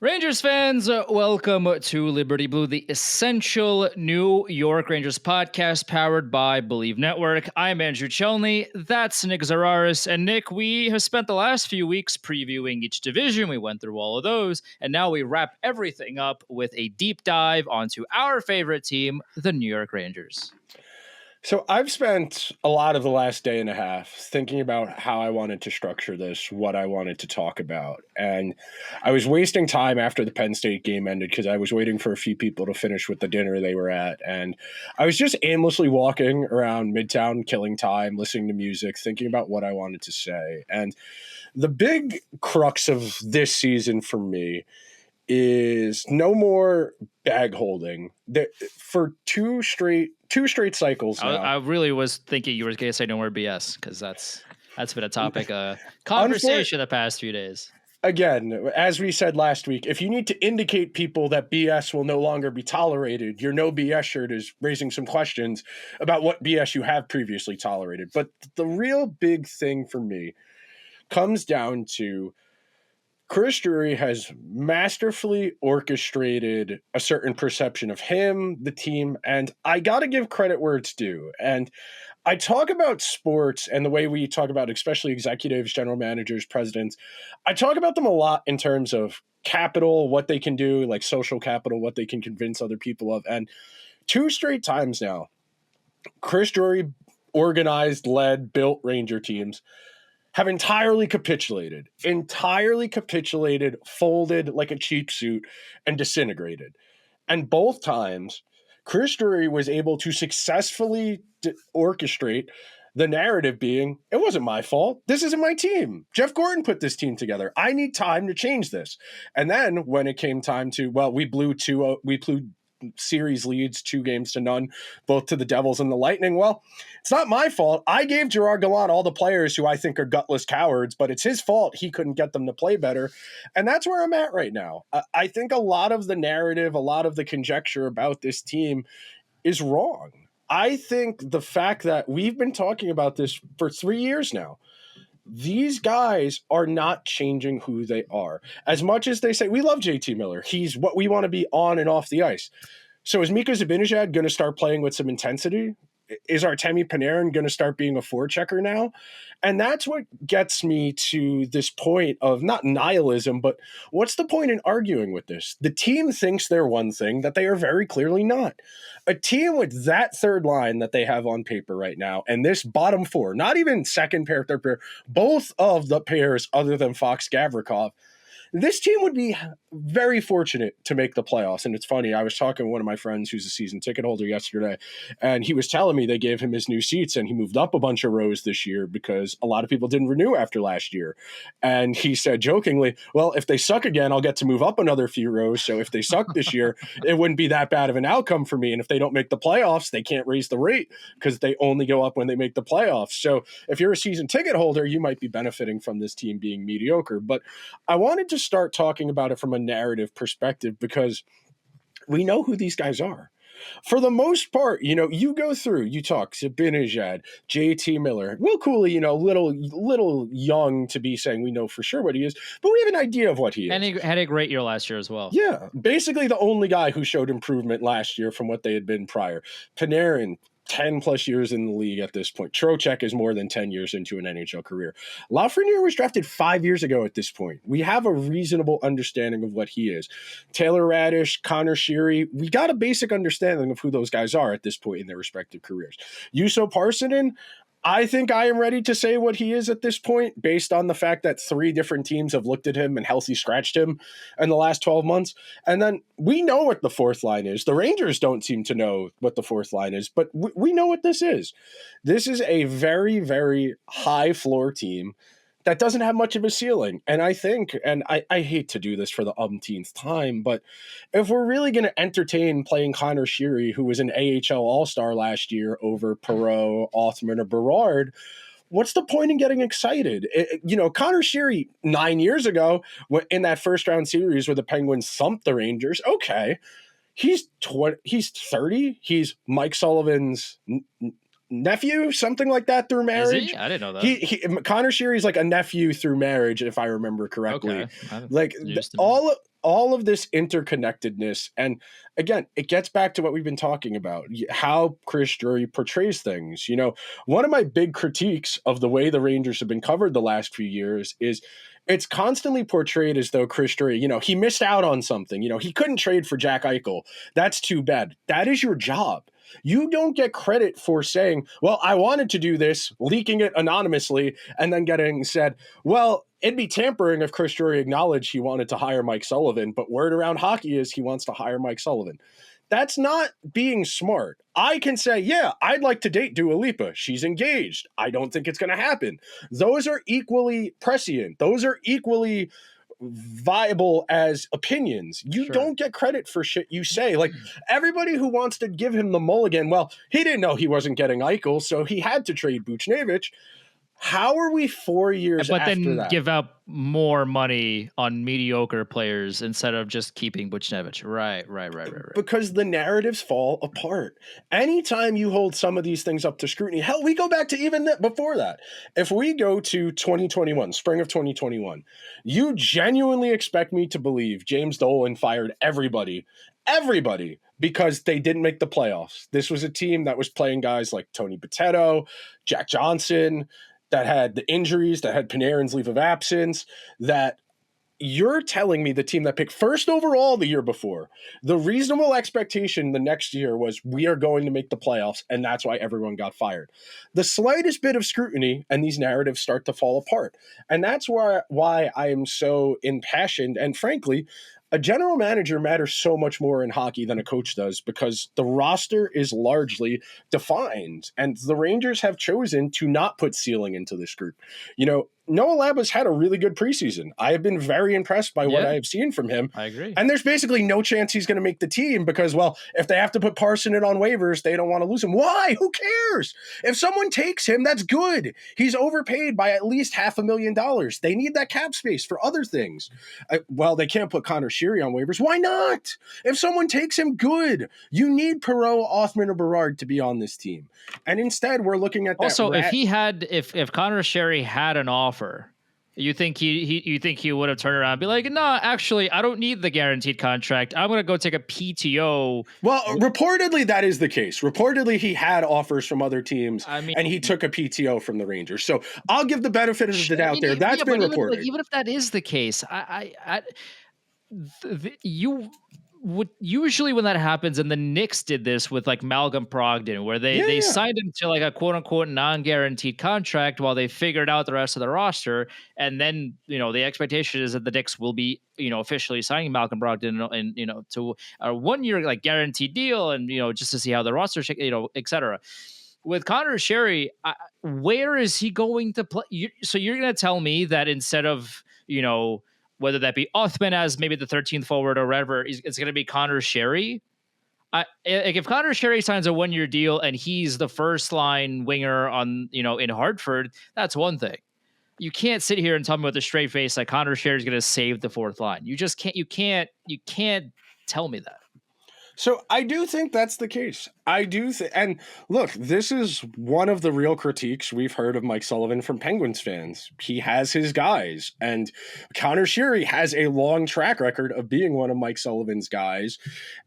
Rangers fans, welcome to Liberty Blue, the essential New York Rangers podcast powered by Believe Network. I'm Andrew Chelney. That's Nick Zararis. And Nick, we have spent the last few weeks previewing each division. We went through all of those. And now we wrap everything up with a deep dive onto our favorite team, the New York Rangers. So I've spent a lot of the last day and a half thinking about how I wanted to structure this, what I wanted to talk about. And I was wasting time after the Penn State game ended because I was waiting for a few people to finish with the dinner they were at. And I was just aimlessly walking around Midtown, killing time, listening to music, thinking about what I wanted to say. And the big crux of this season for me is no more bag holding. For two straight cycles now. I really was thinking you were going to say no more BS, because that's been a topic of conversation the past few days. Again, as we said last week, if you need to indicate people that BS will no longer be tolerated, your no BS shirt is raising some questions about what BS you have previously tolerated. But the real big thing for me comes down to Chris Drury has masterfully orchestrated a certain perception of him, the team, and I got to give credit where it's due. And I talk about sports and the way we talk about especially executives, general managers, presidents. I talk about them a lot in terms of capital, what they can do, like social capital, what they can convince other people of. And 2 straight times now, Chris Drury organized, led, built Ranger teams have entirely capitulated, folded like a cheap suit, and disintegrated. And both times, Chris Drury was able to successfully orchestrate the narrative being, it wasn't my fault. This isn't my team. Jeff Gordon put this team together. I need time to change this. And then when it came time to, we blew series leads 2-0, both to the Devils and the Lightning. Well, it's not my fault. I gave Gerard Gallant all the players who I think are gutless cowards, but it's his fault he couldn't get them to play better. And that's where I'm at right now. I think a lot of the narrative, a lot of the conjecture about this team is wrong. I think the fact that we've been talking about this for 3 years now, these guys are not changing who they are. As much as they say, we love JT Miller, he's what we want to be on and off the ice. So is Mika Zibanejad going to start playing with some intensity? Is Artemi Panarin going to start being a forechecker now? And that's what gets me to this point of not nihilism, but what's the point in arguing with this? The team thinks they're one thing that they are very clearly not. A team with that third line that they have on paper right now, and this bottom 4, not even second pair, third pair, both of the pairs other than Fox-Gavrikov, this team would be very fortunate to make the playoffs. And it's funny, I was talking to one of my friends who's a season ticket holder yesterday, and he was telling me they gave him his new seats and he moved up a bunch of rows this year because a lot of people didn't renew after last year. And he said jokingly, well, if they suck again, I'll get to move up another few rows. So if they suck this year, it wouldn't be that bad of an outcome for me. And if they don't make the playoffs, they can't raise the rate because they only go up when they make the playoffs. So if you're a season ticket holder, you might be benefiting from this team being mediocre. But I wanted to start talking about it from a narrative perspective because we know who these guys are. For the most part, you go through, you talk Zibanejad, JT Miller, Will Cuylle, little young to be saying we know for sure what he is, but we have an idea of what he is. And he had a great year last year as well. Yeah, basically the only guy who showed improvement last year from what they had been prior. Panarin, 10 plus years in the league at this point. Trocheck is more than 10 years into an NHL career. Lafreniere was drafted 5 years ago at this point. We have a reasonable understanding of what he is. Taylor Radish, Connor Sheary, we got a basic understanding of who those guys are at this point in their respective careers. Juuso Parssinen, I think I am ready to say what he is at this point based on the fact that 3 different teams have looked at him and healthy scratched him in the last 12 months. And then we know what the fourth line is. The Rangers don't seem to know what the fourth line is, but we know what this is. This is a very, very high floor team that doesn't have much of a ceiling. And I think, and I hate to do this for the umpteenth time, but if we're really going to entertain playing Connor Sheary, who was an AHL All-Star last year, over Perreault, Othman, or Berard, what's the point in getting excited? Connor Sheary 9 years ago in that first round series where the Penguins thumped the Rangers, okay, he's 30. He's Mike Sullivan's nephew, something like that, through marriage. Is he? I didn't know that. Connor Sheary's like a nephew through marriage, if I remember correctly. Okay. Like all of this interconnectedness. And again, it gets back to what we've been talking about, how Chris Drury portrays things. One of my big critiques of the way the Rangers have been covered the last few years is it's constantly portrayed as though Chris Drury, he missed out on something. He couldn't trade for Jack Eichel. That's too bad. That is your job. You don't get credit for saying, well, I wanted to do this, leaking it anonymously, and then getting said, well, it'd be tampering if Chris Drury acknowledged he wanted to hire Mike Sullivan, but word around hockey is he wants to hire Mike Sullivan. That's not being smart. I can say, yeah, I'd like to date Dua Lipa. She's engaged. I don't think it's going to happen. Those are equally prescient. Those are equally viable as opinions. You don't get credit for shit you say. Like, everybody who wants to give him the mulligan, well, he didn't know he wasn't getting Eichel, so he had to trade Buchnevich. How are we 4 years but after then that? Give out more money on mediocre players instead of just keeping Buchnevich? Right. Because the narratives fall apart. Anytime you hold some of these things up to scrutiny, hell, we go back to even before that. If we go to 2021, spring of 2021, you genuinely expect me to believe James Dolan fired everybody, because they didn't make the playoffs. This was a team that was playing guys like Tony Bitetto, Jack Johnson, that had the injuries, that had Panarin's leave of absence, that you're telling me the team that picked first overall the year before, the reasonable expectation the next year was we are going to make the playoffs, and that's why everyone got fired. The slightest bit of scrutiny and these narratives start to fall apart. And that's why I am so impassioned. And frankly, a general manager matters so much more in hockey than a coach does, because the roster is largely defined, and the Rangers have chosen to not put ceiling into this group. Noah Laba's had a really good preseason. I have been very impressed by what I have seen from him. I agree. And there's basically no chance he's going to make the team because, well, if they have to put Carson in on waivers, they don't want to lose him. Why? Who cares? If someone takes him, that's good. He's overpaid by at least $500,000. They need that cap space for other things. Well, they can't put Connor Sheary on waivers. Why not? If someone takes him, good. You need Perreault, Othman, or Berard to be on this team. And instead, we're looking at that. Also, if Connor Sheary had an offer, you think he would have turned around and be like, no, actually, I don't need the guaranteed contract. I'm going to go take a PTO. Well, reportedly, that is the case. Reportedly, he had offers from other teams, and he took a PTO from the Rangers. So I'll give the benefit of the doubt there. That's been reported. Even if that is the case, you would usually, when that happens, and the Knicks did this with like Malcolm Brogdon, where they signed him to like a quote unquote non-guaranteed contract while they figured out the rest of the roster, and then the expectation is that the Knicks will be officially signing Malcolm Brogdon and to a 1 year like guaranteed deal, and just to see how the roster etc. With Connor Sheary, where is he going to play? So you're going to tell me that instead of whether that be Othman as maybe the 13th forward or whatever, it's going to be Connor Sheary. If Connor Sheary signs a 1 year deal and he's the first line winger on, in Hartford, that's one thing. You can't sit here and tell me with a straight face like Connor Sheary is going to save the fourth line. You just can't. You can't tell me that. So I do think that's the case. I do and look, this is one of the real critiques we've heard of Mike Sullivan from Penguins fans. He has his guys, and Connor Sheary has a long track record of being one of Mike Sullivan's guys,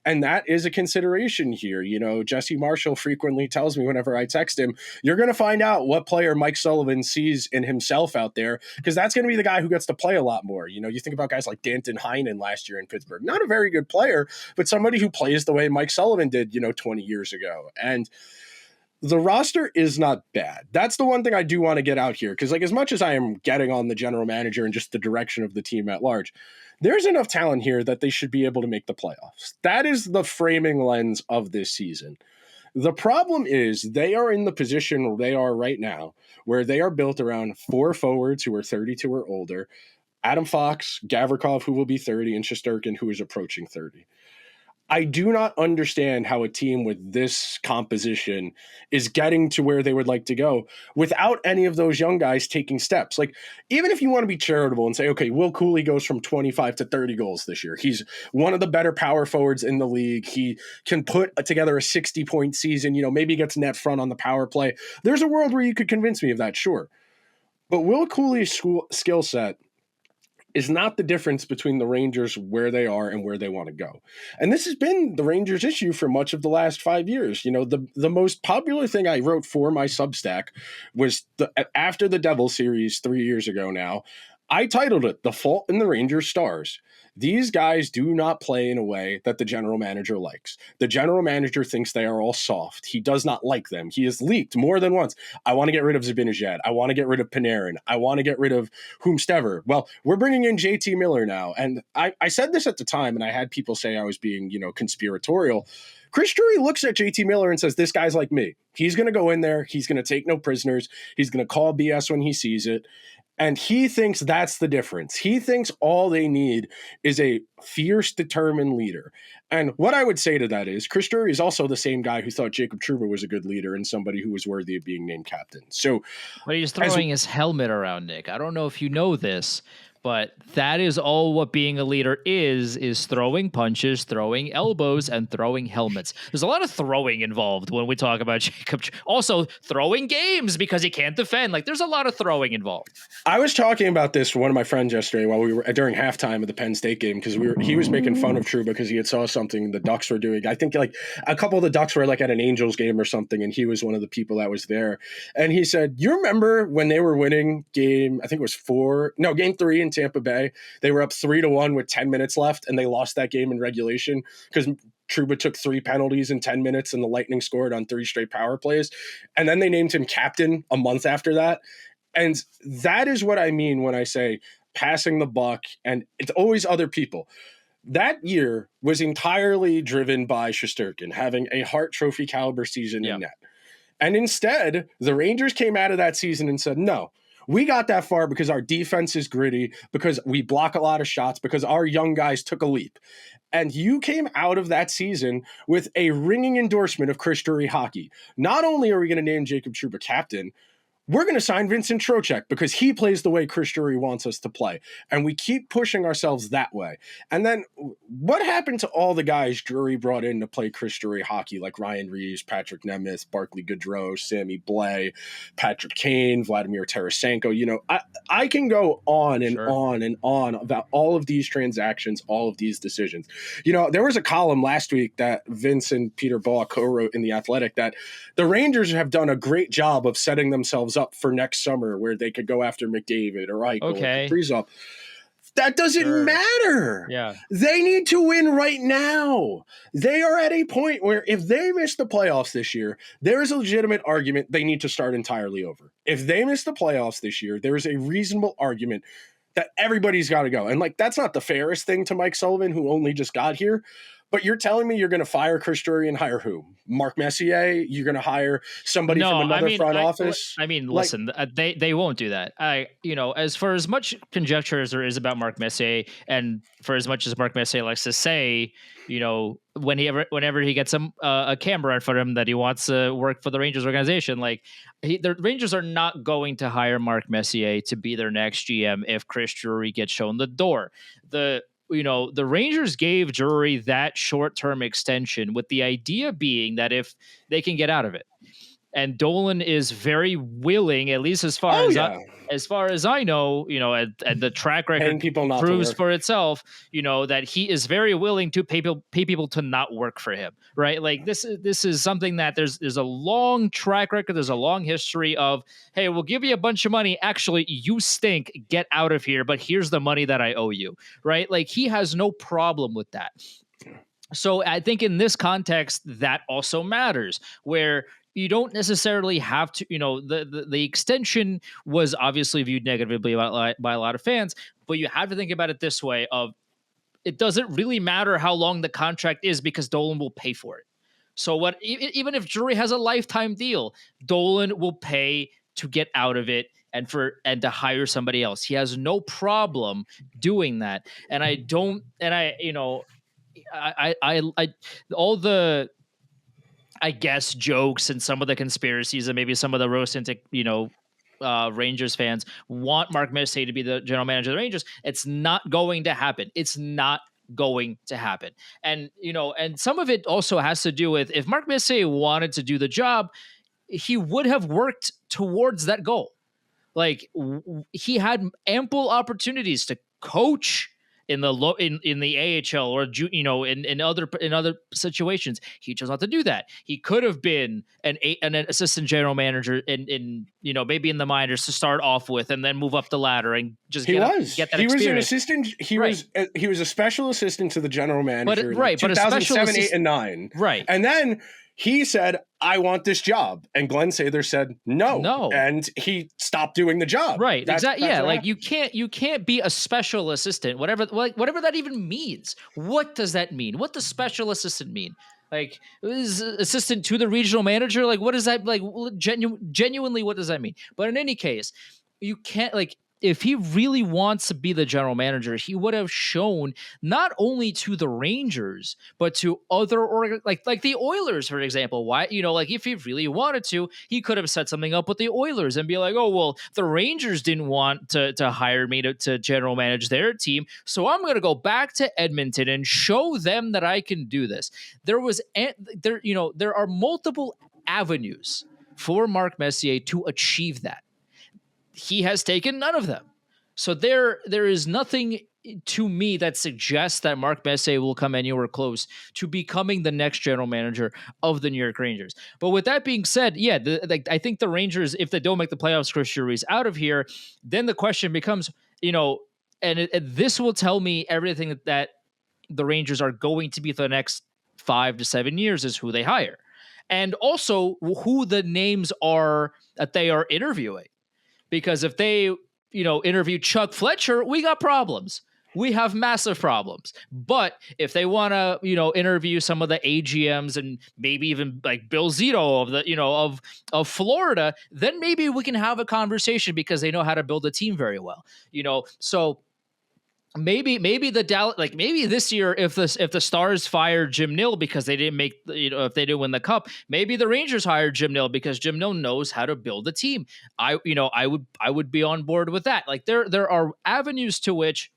and that is a consideration here. Jesse Marshall frequently tells me whenever I text him, you're going to find out what player Mike Sullivan sees in himself out there, because that's going to be the guy who gets to play a lot more. You think about guys like Danton Heinen last year in Pittsburgh. Not a very good player, but somebody who plays the way Mike Sullivan did, 20 years ago. And the roster is not bad. That's the one thing I do want to get out here, because as much as I am getting on the general manager and just the direction of the team at large, there's enough talent here that they should be able to make the playoffs. That is the framing lens of this season. The problem is they are in the position they are right now, where they are built around 4 forwards who are 32 or older, Adam Fox, Gavrikov, who will be 30, and Shesterkin, who is approaching 30. I do not understand how a team with this composition is getting to where they would like to go without any of those young guys taking steps. Even if you want to be charitable and say, okay, Will Cuylle goes from 25 to 30 goals this year. He's one of the better power forwards in the league. He can put together a 60-point season, maybe gets net front on the power play. There's a world where you could convince me of that, sure. But Will Cuylle's skill set is not the difference between the Rangers where they are and where they want to go. And this has been the Rangers' issue for much of the last 5 years. You know, the most popular thing I wrote for my Substack was after the Devil series 3 years ago now, I titled it "The Fault in the Rangers Stars." These guys do not play in a way that the general manager likes. The general manager thinks they are all soft. He does not like them. He has leaked more than once. I want to get rid of Zibanejad. I want to get rid of Panarin. I want to get rid of whomstever. Well, we're bringing in JT Miller now. And I said this at the time, and I had people say I was being, conspiratorial. Chris Drury looks at JT Miller and says, this guy's like me. He's going to go in there. He's going to take no prisoners. He's going to call BS when he sees it. And he thinks that's the difference. He thinks all they need is a fierce, determined leader. And what I would say to that is Chris Drury is also the same guy who thought Jacob Trouba was a good leader and somebody who was worthy of being named captain. So, but he's throwing his helmet around, Nick. I don't know if you know this, but that is all what being a leader is throwing punches, throwing elbows, and throwing helmets. There's a lot of throwing involved when we talk about Jacob. Also, throwing games because he can't defend. Like, there's a lot of throwing involved. I was talking about this with one of my friends yesterday while we were during halftime of the Penn State game because he was making fun of Trouba because he had saw something the Ducks were doing. I think like a couple of the Ducks were like at an Angels game or something, and he was one of the people that was there. And he said, "You remember when they were winning game? I think it was game 3 in Tampa Bay. They were up 3-1 with 10 minutes left, and they lost that game in regulation because Trouba took 3 penalties in 10 minutes, and the Lightning scored on 3 straight power plays. And then they named him captain a month after that. And that is what I mean when I say passing the buck, and it's always other people. That year was entirely driven by Shesterkin having a Hart Trophy caliber season in net. And instead, the Rangers came out of that season and said, no, we got that far because our defense is gritty, because we block a lot of shots, because our young guys took a leap. And you came out of that season with a ringing endorsement of Chris Drury hockey. Not only are we going to name Jacob Trouba captain, we're going to sign Vincent Trocheck because he plays the way Chris Drury wants us to play. And we keep pushing ourselves that way. And then what happened to all the guys Drury brought in to play Chris Drury hockey, like Ryan Reeves, Patrick Nemeth, Barclay Goodrow, Sammy Blais, Patrick Kane, Vladimir Tarasenko? You know, I can go on and on and on about all of these transactions, all of these decisions. You know, there was a column last week that Vince and Peter Baugh co-wrote in The Athletic that the Rangers have done a great job of setting themselves up for next summer where they could go after McDavid or Eichel or Kaprizov. That doesn't matter. Yeah. They need to win right now. They are at a point where if they miss the playoffs this year, there is a legitimate argument they need to start entirely over. If they miss the playoffs this year, there is a reasonable argument that everybody's got to go. And like, that's not the fairest thing to Mike Sullivan, who only just got here. But you're telling me you're going to fire Chris Drury and hire who? Mark Messier? You're going to hire somebody from another front office? Listen, they won't do that. As for as much conjecture as there is about Mark Messier, and for as much as Mark Messier likes to say, whenever he gets a camera in front of him that he wants to work for the Rangers organization, the Rangers are not going to hire Mark Messier to be their next GM if Chris Drury gets shown the door. The Rangers gave Drury that short-term extension with the idea being that if they can get out of it. And Dolan is very willing, at least as far as I know, and the track record proves for itself, that he is very willing to pay people to not work for him, right? Like this is something that there's a long track record. There's a long history of, hey, we'll give you a bunch of money. Actually, you stink. Get out of here. But here's the money that I owe you, right? Like he has no problem with that. So I think in this context, that also matters, where you don't necessarily have to, the extension was obviously viewed negatively by a lot of fans, but you have to think about it this way of it doesn't really matter how long the contract is because Dolan will pay for it. So even if Drury has a lifetime deal, Dolan will pay to get out of it and to hire somebody else. He has no problem doing that. And all the, I guess, jokes and some of the conspiracies and maybe some of the romantic, Rangers fans want Mark Messier to be the general manager of the Rangers. It's not going to happen. It's not going to happen. And, and some of it also has to do with if Mark Messier wanted to do the job, he would have worked towards that goal. Like he had ample opportunities to coach in the in the AHL or in other situations. He chose not to do that. He could have been an assistant general manager in maybe in the minors to start off with, and then move up the ladder and just get that experience. Was an assistant. He was a special assistant to the general manager. But 2007, 8, and 9. Right, and then he said, I want this job. And Glenn Sather said, no. And he stopped doing the job. Right. Exactly. Yeah. Like you can't be a special assistant, whatever that even means. What does that mean? What does special assistant mean? Like, is assistant to the regional manager? Like, what is that? Like, genuinely, what does that mean? But in any case, you can't, like, if he really wants to be the general manager, he would have shown not only to the Rangers, but to other like the Oilers, for example. Why, like if he really wanted to, he could have set something up with the Oilers and be like, oh, well, the Rangers didn't want to hire me to general manage their team, so I'm going to go back to Edmonton and show them that I can do this. There are multiple avenues for Mark Messier to achieve that. He has taken none of them. So there is nothing to me that suggests that Mark Messier will come anywhere close to becoming the next general manager of the New York Rangers. But with that being said, yeah, I think the Rangers, if they don't make the playoffs, Chris Drury's out of here, then the question becomes, and this will tell me everything that the Rangers are going to be for the next 5 to 7 years is who they hire. And also who the names are that they are interviewing. Because if they, interview Chuck Fletcher, we got problems. We have massive problems. But if they want to, interview some of the AGMs and maybe even like Bill Zito of the, of Florida, then maybe we can have a conversation because they know how to build a team very well. So maybe the Dallas, like maybe this year, if the Stars fired Jim Nill because they didn't make, if they didn't win the cup, maybe the Rangers hired Jim Nill because Jim Nill knows how to build a team. I would be on board with that. Like there are avenues to which,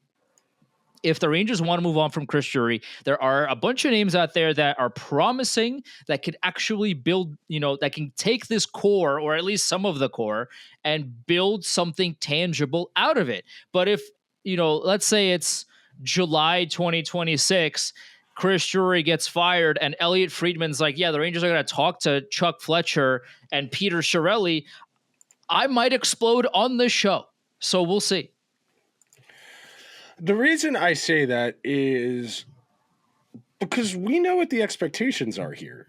if the Rangers want to move on from Chris Drury, there are a bunch of names out there that are promising that could actually build, that can take this core, or at least some of the core, and build something tangible out of it. But if, let's say it's July 2026, Chris Drury gets fired and Elliot Friedman's like, yeah, the Rangers are going to talk to Chuck Fletcher and Peter Chiarelli, I might explode on this show. So we'll see. The reason I say that is because we know what the expectations are here.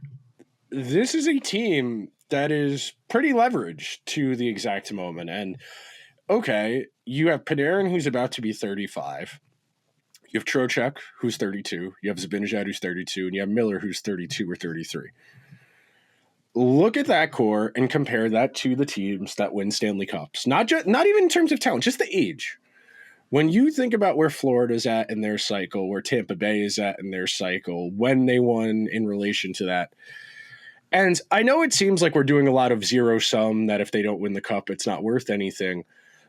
This is a team that is pretty leveraged to the exact moment. And okay, you have Panarin, who's about to be 35. You have Trocheck, who's 32. You have Zibanejad, who's 32. And you have Miller, who's 32 or 33. Look at that core and compare that to the teams that win Stanley Cups. Not even in terms of talent, just the age. When you think about where Florida's at in their cycle, where Tampa Bay is at in their cycle, when they won in relation to that. And I know it seems like we're doing a lot of zero sum, that if they don't win the cup, it's not worth anything.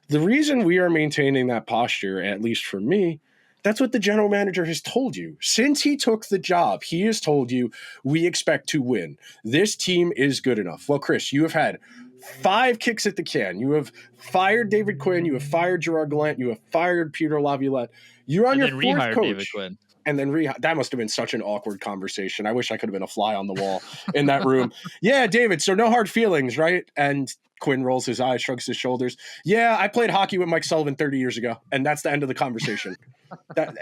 The reason we are maintaining that posture, at least for me, that's what the general manager has told you. Since he took the job, he has told you, we expect to win. This team is good enough. Well, Chris, you have had 5 kicks at the can. You have fired David Quinn. You have fired Gerard Gallant. You have fired Peter Laviolette. You're on your 4th coach. David Quinn. And then that must have been such an awkward conversation. I wish I could have been a fly on the wall in that room. Yeah, David, so no hard feelings, right? And Quinn rolls his eyes, shrugs his shoulders. Yeah, I played hockey with Mike Sullivan 30 years ago, and that's the end of the conversation.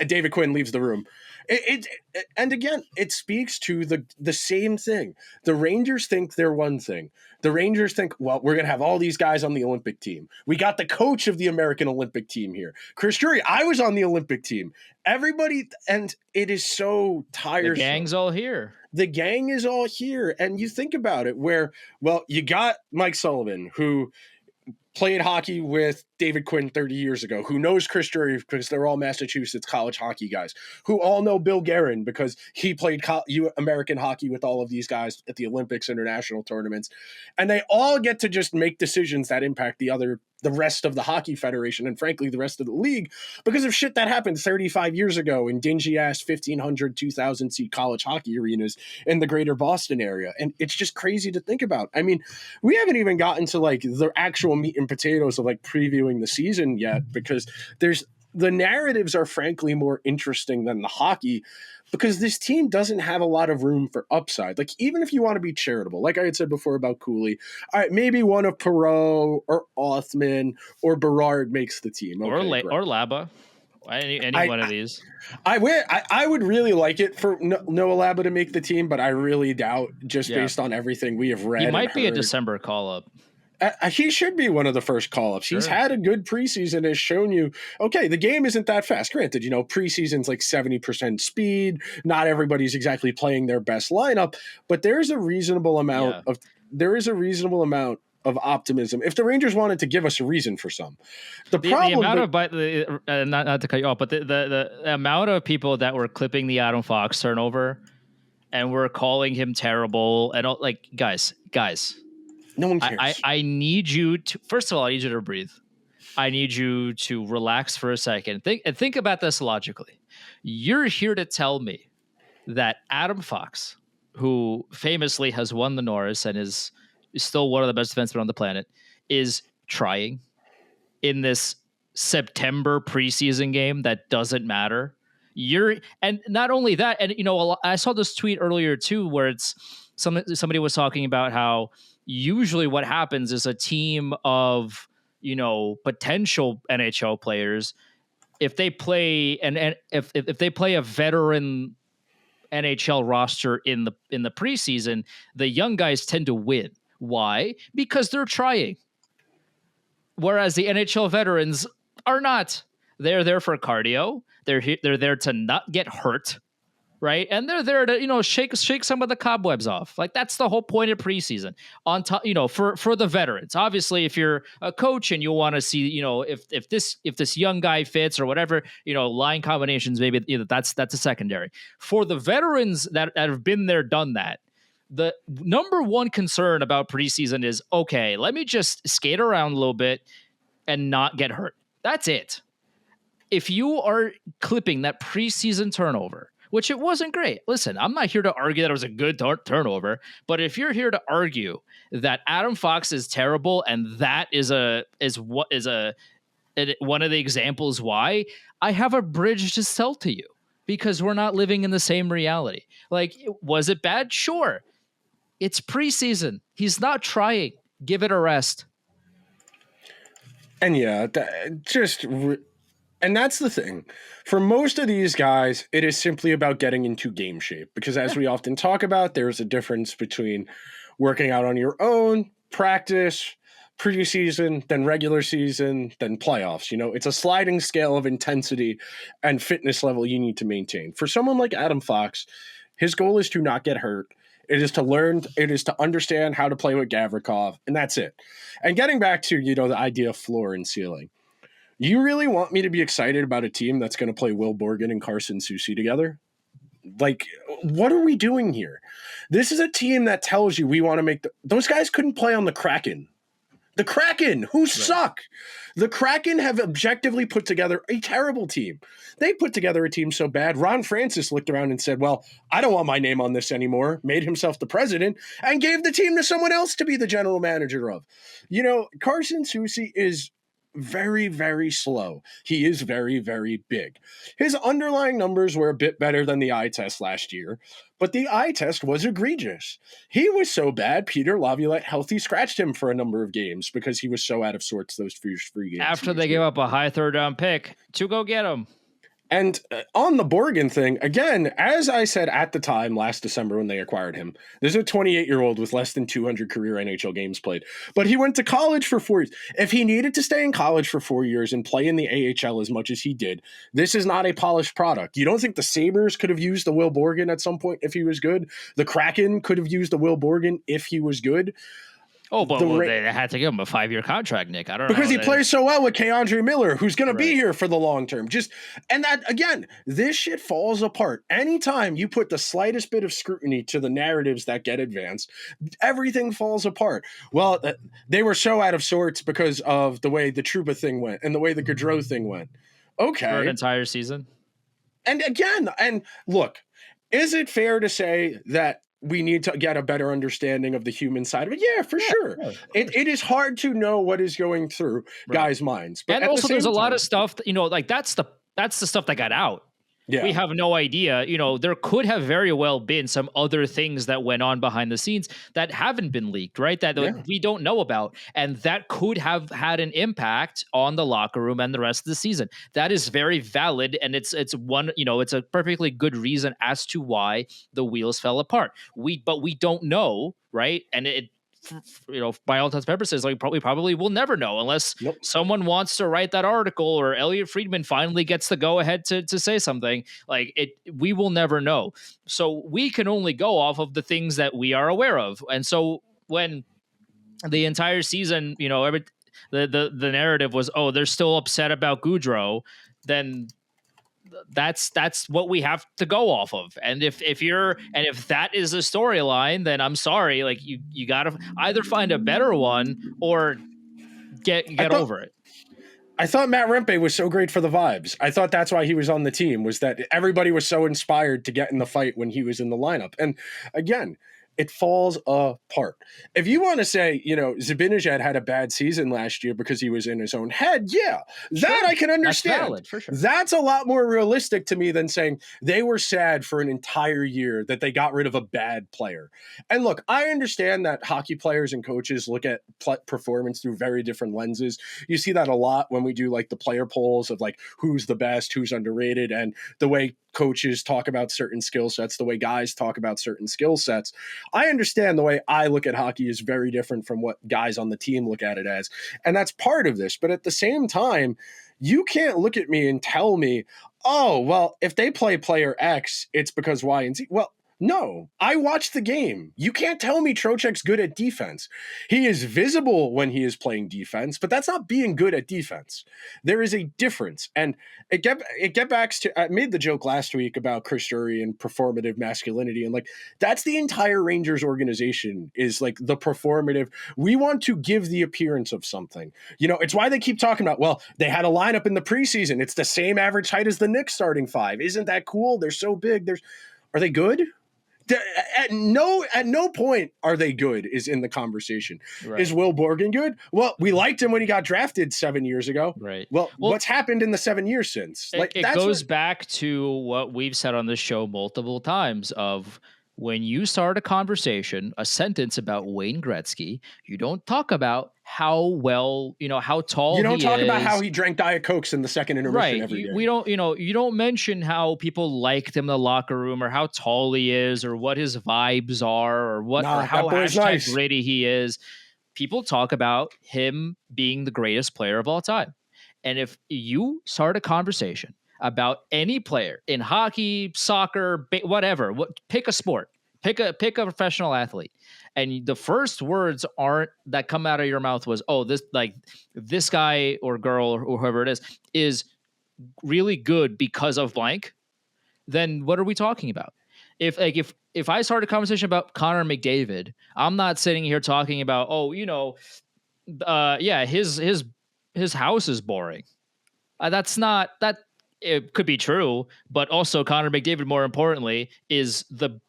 David Quinn leaves the room. And again, it speaks to the same thing. The Rangers think they're one thing. The Rangers think, well, we're going to have all these guys on the Olympic team. We got the coach of the American Olympic team here. Chris Drury, I was on the Olympic team. Everybody, and it is so tiresome. The gang's all here. The gang is all here. And you think about it where, well, you got Mike Sullivan, who played hockey with David Quinn 30 years ago, who knows Chris Drury because they're all Massachusetts college hockey guys, who all know Bill Guerin because he played American hockey with all of these guys at the Olympics, international tournaments. And they all get to just make decisions that impact the rest of the hockey federation and frankly the rest of the league because of shit that happened 35 years ago in dingy ass 1,500, 2,000 seat college hockey arenas in the greater Boston area. And it's just crazy to think about. I mean, we haven't even gotten to like the actual meat and potatoes of like previewing the season yet because there's the narratives are frankly more interesting than the hockey because this team doesn't have a lot of room for upside. Like, even if you want to be charitable, like I had said before about Cuylle, all right, maybe one of Perreault or Othman or Berard makes the team. Okay, or Laba. Any one of these. I would really like it for Noah Laba to make the team, but I really doubt, just based on everything we have read. He might be heard. a December call-up. He should be one of the first call-ups. Sure. He's had a good preseason, has shown you, okay, the game isn't that fast. Granted, preseason's like 70% speed. Not everybody's exactly playing their best lineup, but there's a reasonable amount of optimism if the Rangers wanted to give us a reason for some. The amount of not to cut you off, but the amount of people that were clipping the Adam Fox turnover and were calling him terrible and all, like, guys. No one cares. I need you to, first of all, I need you to breathe. I need you to relax for a second. Think about this logically. You're here to tell me that Adam Fox, who famously has won the Norris and is still one of the best defensemen on the planet, is trying in this September preseason game that doesn't matter. And not only that, and I saw this tweet earlier too, where it's somebody was talking about how usually what happens is a team of potential NHL players, if they play if they play a veteran NHL roster in the preseason, the young guys tend to win. Why? Because they're trying. Whereas the NHL veterans are not. They're there for cardio. They're there to not get hurt, right? And they're there to shake some of the cobwebs off. Like, that's the whole point of preseason. On top, for the veterans. Obviously, if you're a coach and you want to see, if this young guy fits or whatever, line combinations, maybe that's a secondary. For the veterans that have been there, done that, the number one concern about preseason is, okay, let me just skate around a little bit and not get hurt. That's it. If you are clipping that preseason turnover, which it wasn't great. Listen, I'm not here to argue that it was a good turnover, but if you're here to argue that Adam Fox is terrible and that is one of the examples why, I have a bridge to sell to you, because we're not living in the same reality. Like, was it bad? Sure. It's preseason. He's not trying. Give it a rest. And and that's the thing. For most of these guys, it is simply about getting into game shape. Because as we often talk about, there's a difference between working out on your own, practice, preseason, then regular season, then playoffs. It's a sliding scale of intensity and fitness level you need to maintain. For someone like Adam Fox, his goal is to not get hurt. It is to learn, it is to understand how to play with Gavrikov, and that's it. And getting back to, the idea of floor and ceiling. You really want me to be excited about a team that's going to play Will Borgen and Carson Soucy together? Like, what are we doing here? This is a team that tells you we want to make those guys couldn't play on the Kraken. The Kraken, who suck. The Kraken have objectively put together a terrible team. They put together a team so bad, Ron Francis looked around and said, well, I don't want my name on this anymore, made himself the president, and gave the team to someone else to be the general manager of. Carson Soucy is very, very slow. He is very, very big. His underlying numbers were a bit better than the eye test last year, but the eye test was egregious. He was so bad, Peter Laviolette healthy scratched him for a number of games because he was so out of sorts those first 3 games. After they gave up a high third-round pick to go get him. And on the Borgen thing, again, as I said at the time last December when they acquired him, there's a 28-year-old with less than 200 career NHL games played. But he went to college for 4 years. If he needed to stay in college for 4 years and play in the AHL as much as he did, this is not a polished product. You don't think the Sabres could have used the Will Borgen at some point if he was good? The Kraken could have used the Will Borgen if he was good? Oh, but they had to give him a 5-year contract, Nick. I don't know. Because he plays so well with Keandre Miller, who's going to be here for the long term. And that, again, this shit falls apart. Anytime you put the slightest bit of scrutiny to the narratives that get advanced, everything falls apart. Well, they were so out of sorts because of the way the Trouba thing went and the way the Gaudreau thing went. Okay. For an entire season. And again, look, is it fair to say that we need to get a better understanding of the human side of it. Yeah, for sure. Yeah, It is hard to know what is going through guys' minds. But and at also the there's a same lot time, of stuff that, like that's the stuff that got out. yeah. We have no idea. There could have very well been some other things that went on behind the scenes that haven't been leaked, right? That we don't know about. And that could have had an impact on the locker room and the rest of the season. That is very valid. And it's one, it's a perfectly good reason as to why the wheels fell apart. But we don't know, right? And by all intents and purposes, like probably will never know unless someone wants to write that article or Elliot Friedman finally gets the go ahead to say something. We will never know. So we can only go off of the things that we are aware of. And so when the entire season, the narrative was, oh, they're still upset about Gaudreau, then that's what we have to go off of. And if that is a storyline, then I'm sorry, like you gotta either find a better one or get over it. I thought Matt Rempe was so great for the vibes. I thought that's why he was on the team, was that everybody was so inspired to get in the fight when he was in the lineup. And again, it falls apart. If you want to say, Zibanejad had a bad season last year because he was in his own head, that I can understand. That's valid, for sure. That's a lot more realistic to me than saying they were sad for an entire year that they got rid of a bad player. And look, I understand that hockey players and coaches look at performance through very different lenses. You see that a lot when we do like the player polls of like who's the best, who's underrated, and the way coaches talk about certain skill sets, the way guys talk about certain skill sets. I understand the way I look at hockey is very different from what guys on the team look at it as. And that's part of this. But at the same time, you can't look at me and tell me, oh, well, if they play player X, it's because Y and Z. Well, no, I watched the game. You can't tell me Trocheck's good at defense. He is visible when he is playing defense, but that's not being good at defense. There is a difference. And it get back to, I made the joke last week about Chris Drury and performative masculinity. And like, that's the entire Rangers organization, is like the performative. We want to give the appearance of something. It's why they keep talking about, well, they had a lineup in the preseason. It's the same average height as the Knicks starting five. Isn't that cool? They're so big. Are they good? At no point are they good is in the conversation. Right. Is Will Borgen good? Well, we liked him when he got drafted 7 years ago. Right. Well, what's happened in the 7 years since? It goes back to what we've said on this show multiple times of when you start a conversation, a sentence about Wayne Gretzky, you don't talk about how well, how tall he is. You don't talk about how he drank Diet Cokes in the second intermission every day. We don't, you don't mention how people liked him in the locker room or how tall he is or what his vibes are or how nice. Gritty he is. People talk about him being the greatest player of all time. And if you start a conversation about any player in hockey, soccer, whatever, pick a sport, pick a professional athlete, and the first words that come out of your mouth was, oh, this guy or girl or whoever it is really good because of blank, then what are we talking about? If I start a conversation about Connor McDavid, I'm not sitting here talking about, his house is boring. That's not that. It could be true, but also Connor McDavid, more importantly, is the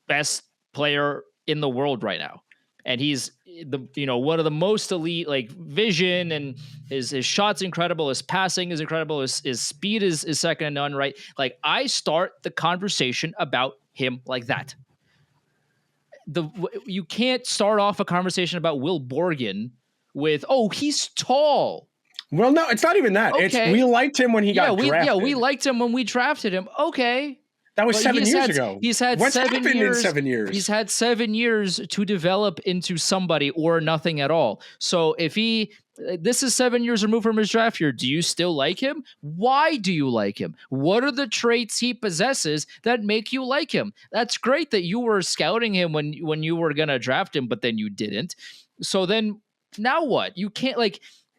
best player in the world right now. And he's one of the most elite, like vision, and his shot's incredible. His passing is incredible. His speed is second to none, right? Like, I start the conversation about him like that. You can't start off a conversation about Will Borgen with, oh, he's tall. Well, no, it's not even that. Okay. We liked him when he got drafted. Yeah, we liked him when we drafted him. Okay. That was 7 years ago. He's had What's 7 happened years. In 7 years? He's had 7 years to develop into somebody or nothing at all. So if this is 7 years removed from his draft year, do you still like him? Why do you like him? What are the traits he possesses that make you like him? That's great that you were scouting him when you were going to draft him, but then you didn't. So then now what? You can't,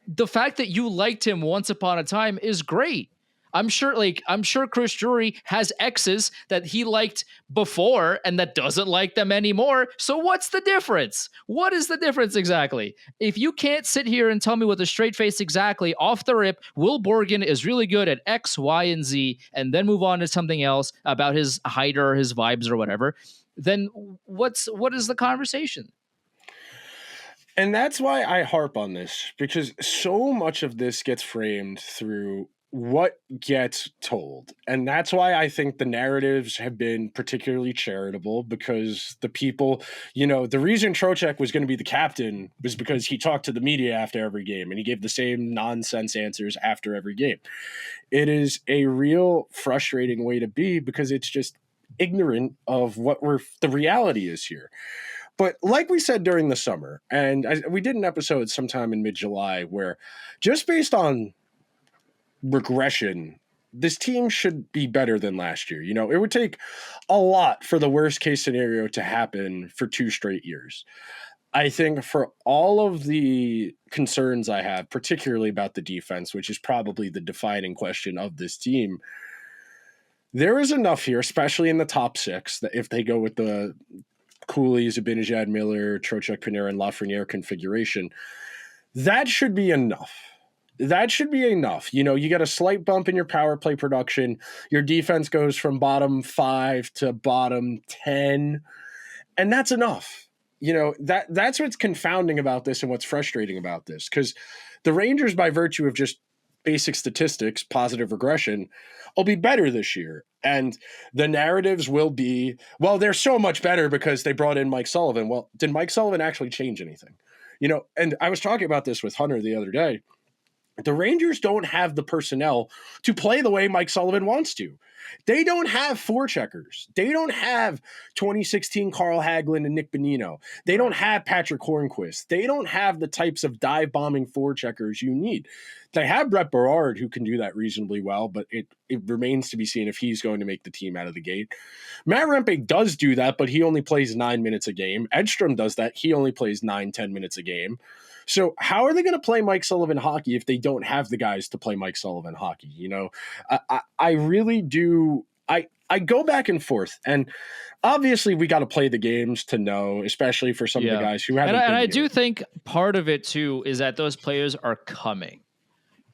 the fact that you liked him once upon a time is great. I'm sure Chris Drury has exes that he liked before and that doesn't like them anymore. So what's the difference? What is the difference exactly? If you can't sit here and tell me with a straight face exactly off the rip, Will Borgen is really good at X, Y, and Z, and then move on to something else about his height or his vibes or whatever, then what is the conversation? And that's why I harp on this, because so much of this gets framed through what gets told. And that's why I think the narratives have been particularly charitable, because the people, the reason Trocheck was going to be the captain was because he talked to the media after every game and he gave the same nonsense answers after every game. It is a real frustrating way to be, because it's just ignorant of what the reality is here. But like we said during the summer, and we did an episode sometime in mid-July where, just based on regression, this team should be better than last year. It would take a lot for the worst case scenario to happen for 2 straight years. I think for all of the concerns I have, particularly about the defense, which is probably the defining question of this team, there is enough here, especially in the top 6, that if they go with the Cuylle, Zibanejad, Miller, Trocheck, Panarin, Lafreniere configuration, that should be enough. That should be enough. You get a slight bump in your power play production. Your defense goes from bottom 5 to bottom 10, and that's enough. That's what's confounding about this and what's frustrating about this, because the Rangers, by virtue of just basic statistics, positive regression, will be better this year. And the narratives will be, well, they're so much better because they brought in Mike Sullivan. Well, did Mike Sullivan actually change anything? And I was talking about this with Hunter the other day. The Rangers don't have the personnel to play the way Mike Sullivan wants to. They don't have forecheckers. They don't have 2016 Carl Hagelin and Nick Bonino. They don't have Patrick Hornquist. They don't have the types of dive-bombing forecheckers you need. They have Brett Berard, who can do that reasonably well, but it remains to be seen if he's going to make the team out of the gate. Matt Rempe does do that, but he only plays 9 minutes a game. Edstrom does that. He only plays 9-10 minutes a game. So how are they going to play Mike Sullivan hockey if they don't have the guys to play Mike Sullivan hockey? I really do. I go back and forth, and obviously we got to play the games to know, especially for some of the guys who haven't. And I do think part of it too is that those players are coming.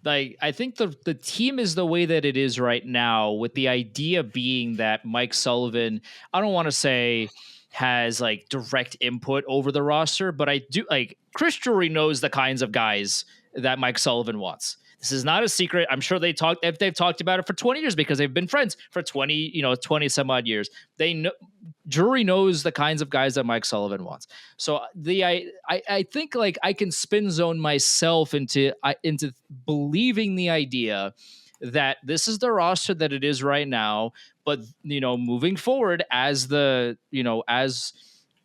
Like, I think the team is the way that it is right now, with the idea being that Mike Sullivan, I don't want to say has like direct input over the roster, but I do, like, Chris Drury knows the kinds of guys that Mike Sullivan wants. This is not a secret. I'm sure they've talked about it for 20 years because they've been friends for 20 some odd years. They know, Drury knows the kinds of guys that Mike Sullivan wants. So I think, like, I can spin zone myself into believing the idea that this is the roster that it is right now, but moving forward, as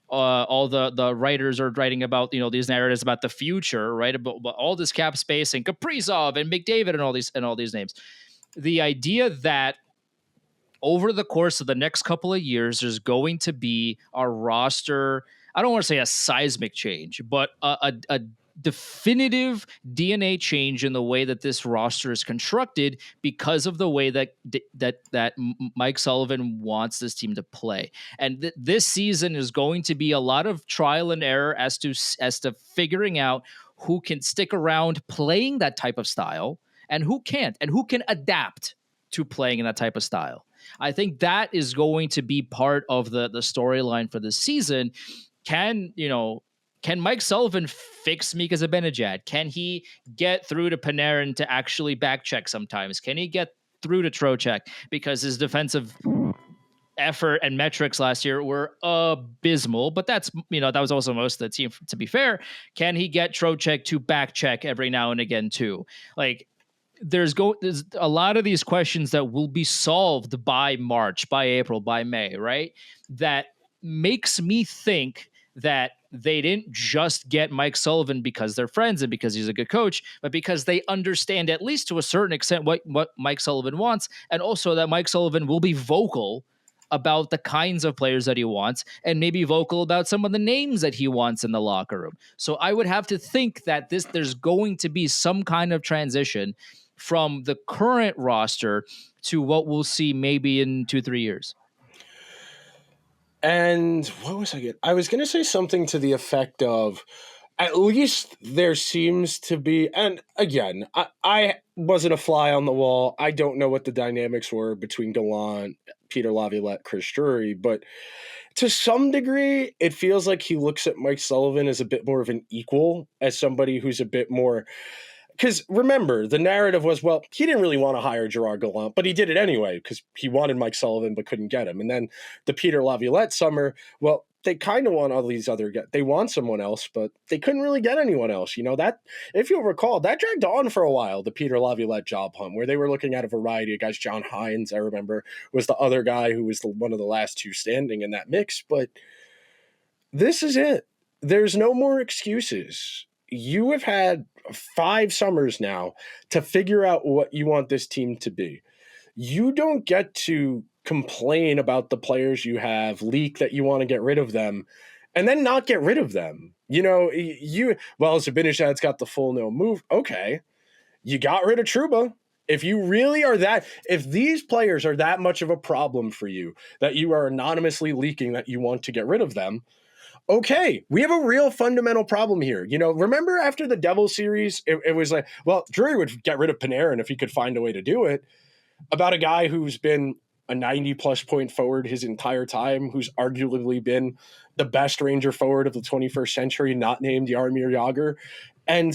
all the writers are writing about these narratives about the future, right? About all this cap space and Kaprizov and McDavid and all these names. The idea that over the course of the next couple of years, there's going to be a roster. I don't want to say a seismic change, but a definitive DNA change in the way that this roster is constructed because of the way that Mike Sullivan wants this team to play. And this season is going to be a lot of trial and error as to figuring out who can stick around playing that type of style and who can't, and who can adapt to playing in that type of style. I think that is going to be part of the storyline for this season. Can Mike Sullivan fix Mika Zibanejad? Can he get through to Panarin to actually back check sometimes? Can he get through to Trocheck? Because his defensive effort and metrics last year were abysmal, but that was also most of the team, to be fair. Can he get Trocheck to back check every now and again too? Like, there's a lot of these questions that will be solved by March, by April, by May, right? That makes me think that they didn't just get Mike Sullivan because they're friends and because he's a good coach, but because they understand, at least to a certain extent, what Mike Sullivan wants, and also that Mike Sullivan will be vocal about the kinds of players that he wants, and maybe vocal about some of the names that he wants in the locker room. So I would have to think that there's going to be some kind of transition from the current roster to what we'll see maybe in 2-3 years. And what was I getting? I was going to say something to the effect of, at least there seems to be, and again, I wasn't a fly on the wall. I don't know what the dynamics were between Gallant, Peter Laviolette, Chris Drury, but To some degree, it feels like he looks at Mike Sullivan as a bit more of an equal, as somebody who's a bit more. Because remember, the narrative was, well, he didn't really want to hire Gerard Gallant, but he did it anyway because he wanted Mike Sullivan but couldn't get him. And then the Peter Laviolette summer, well, they kind of want all these other guys. They want someone else, but they couldn't really get anyone else. That, if you'll recall, that dragged on for a while, the Peter Laviolette job hunt, where they were looking at a variety of guys. John Hines, I remember, was the other guy who was one of the last two standing in that mix. But this is it. There's no more excuses. You have had 5 summers now to figure out what you want this team to be. You don't get to complain about the players you have, leak that you want to get rid of them, and then not get rid of them. Zibanejad's got the full no move. Okay. You got rid of Trouba. If you really are if these players are that much of a problem for you, that you are anonymously leaking that you want to get rid of them, okay, we have a real fundamental problem here. Remember after the Devils series, it was like, well, Drury would get rid of Panarin if he could find a way to do it, about a guy who's been a 90-plus point forward his entire time, who's arguably been the best Ranger forward of the 21st century, not named Jaromir Jagr. And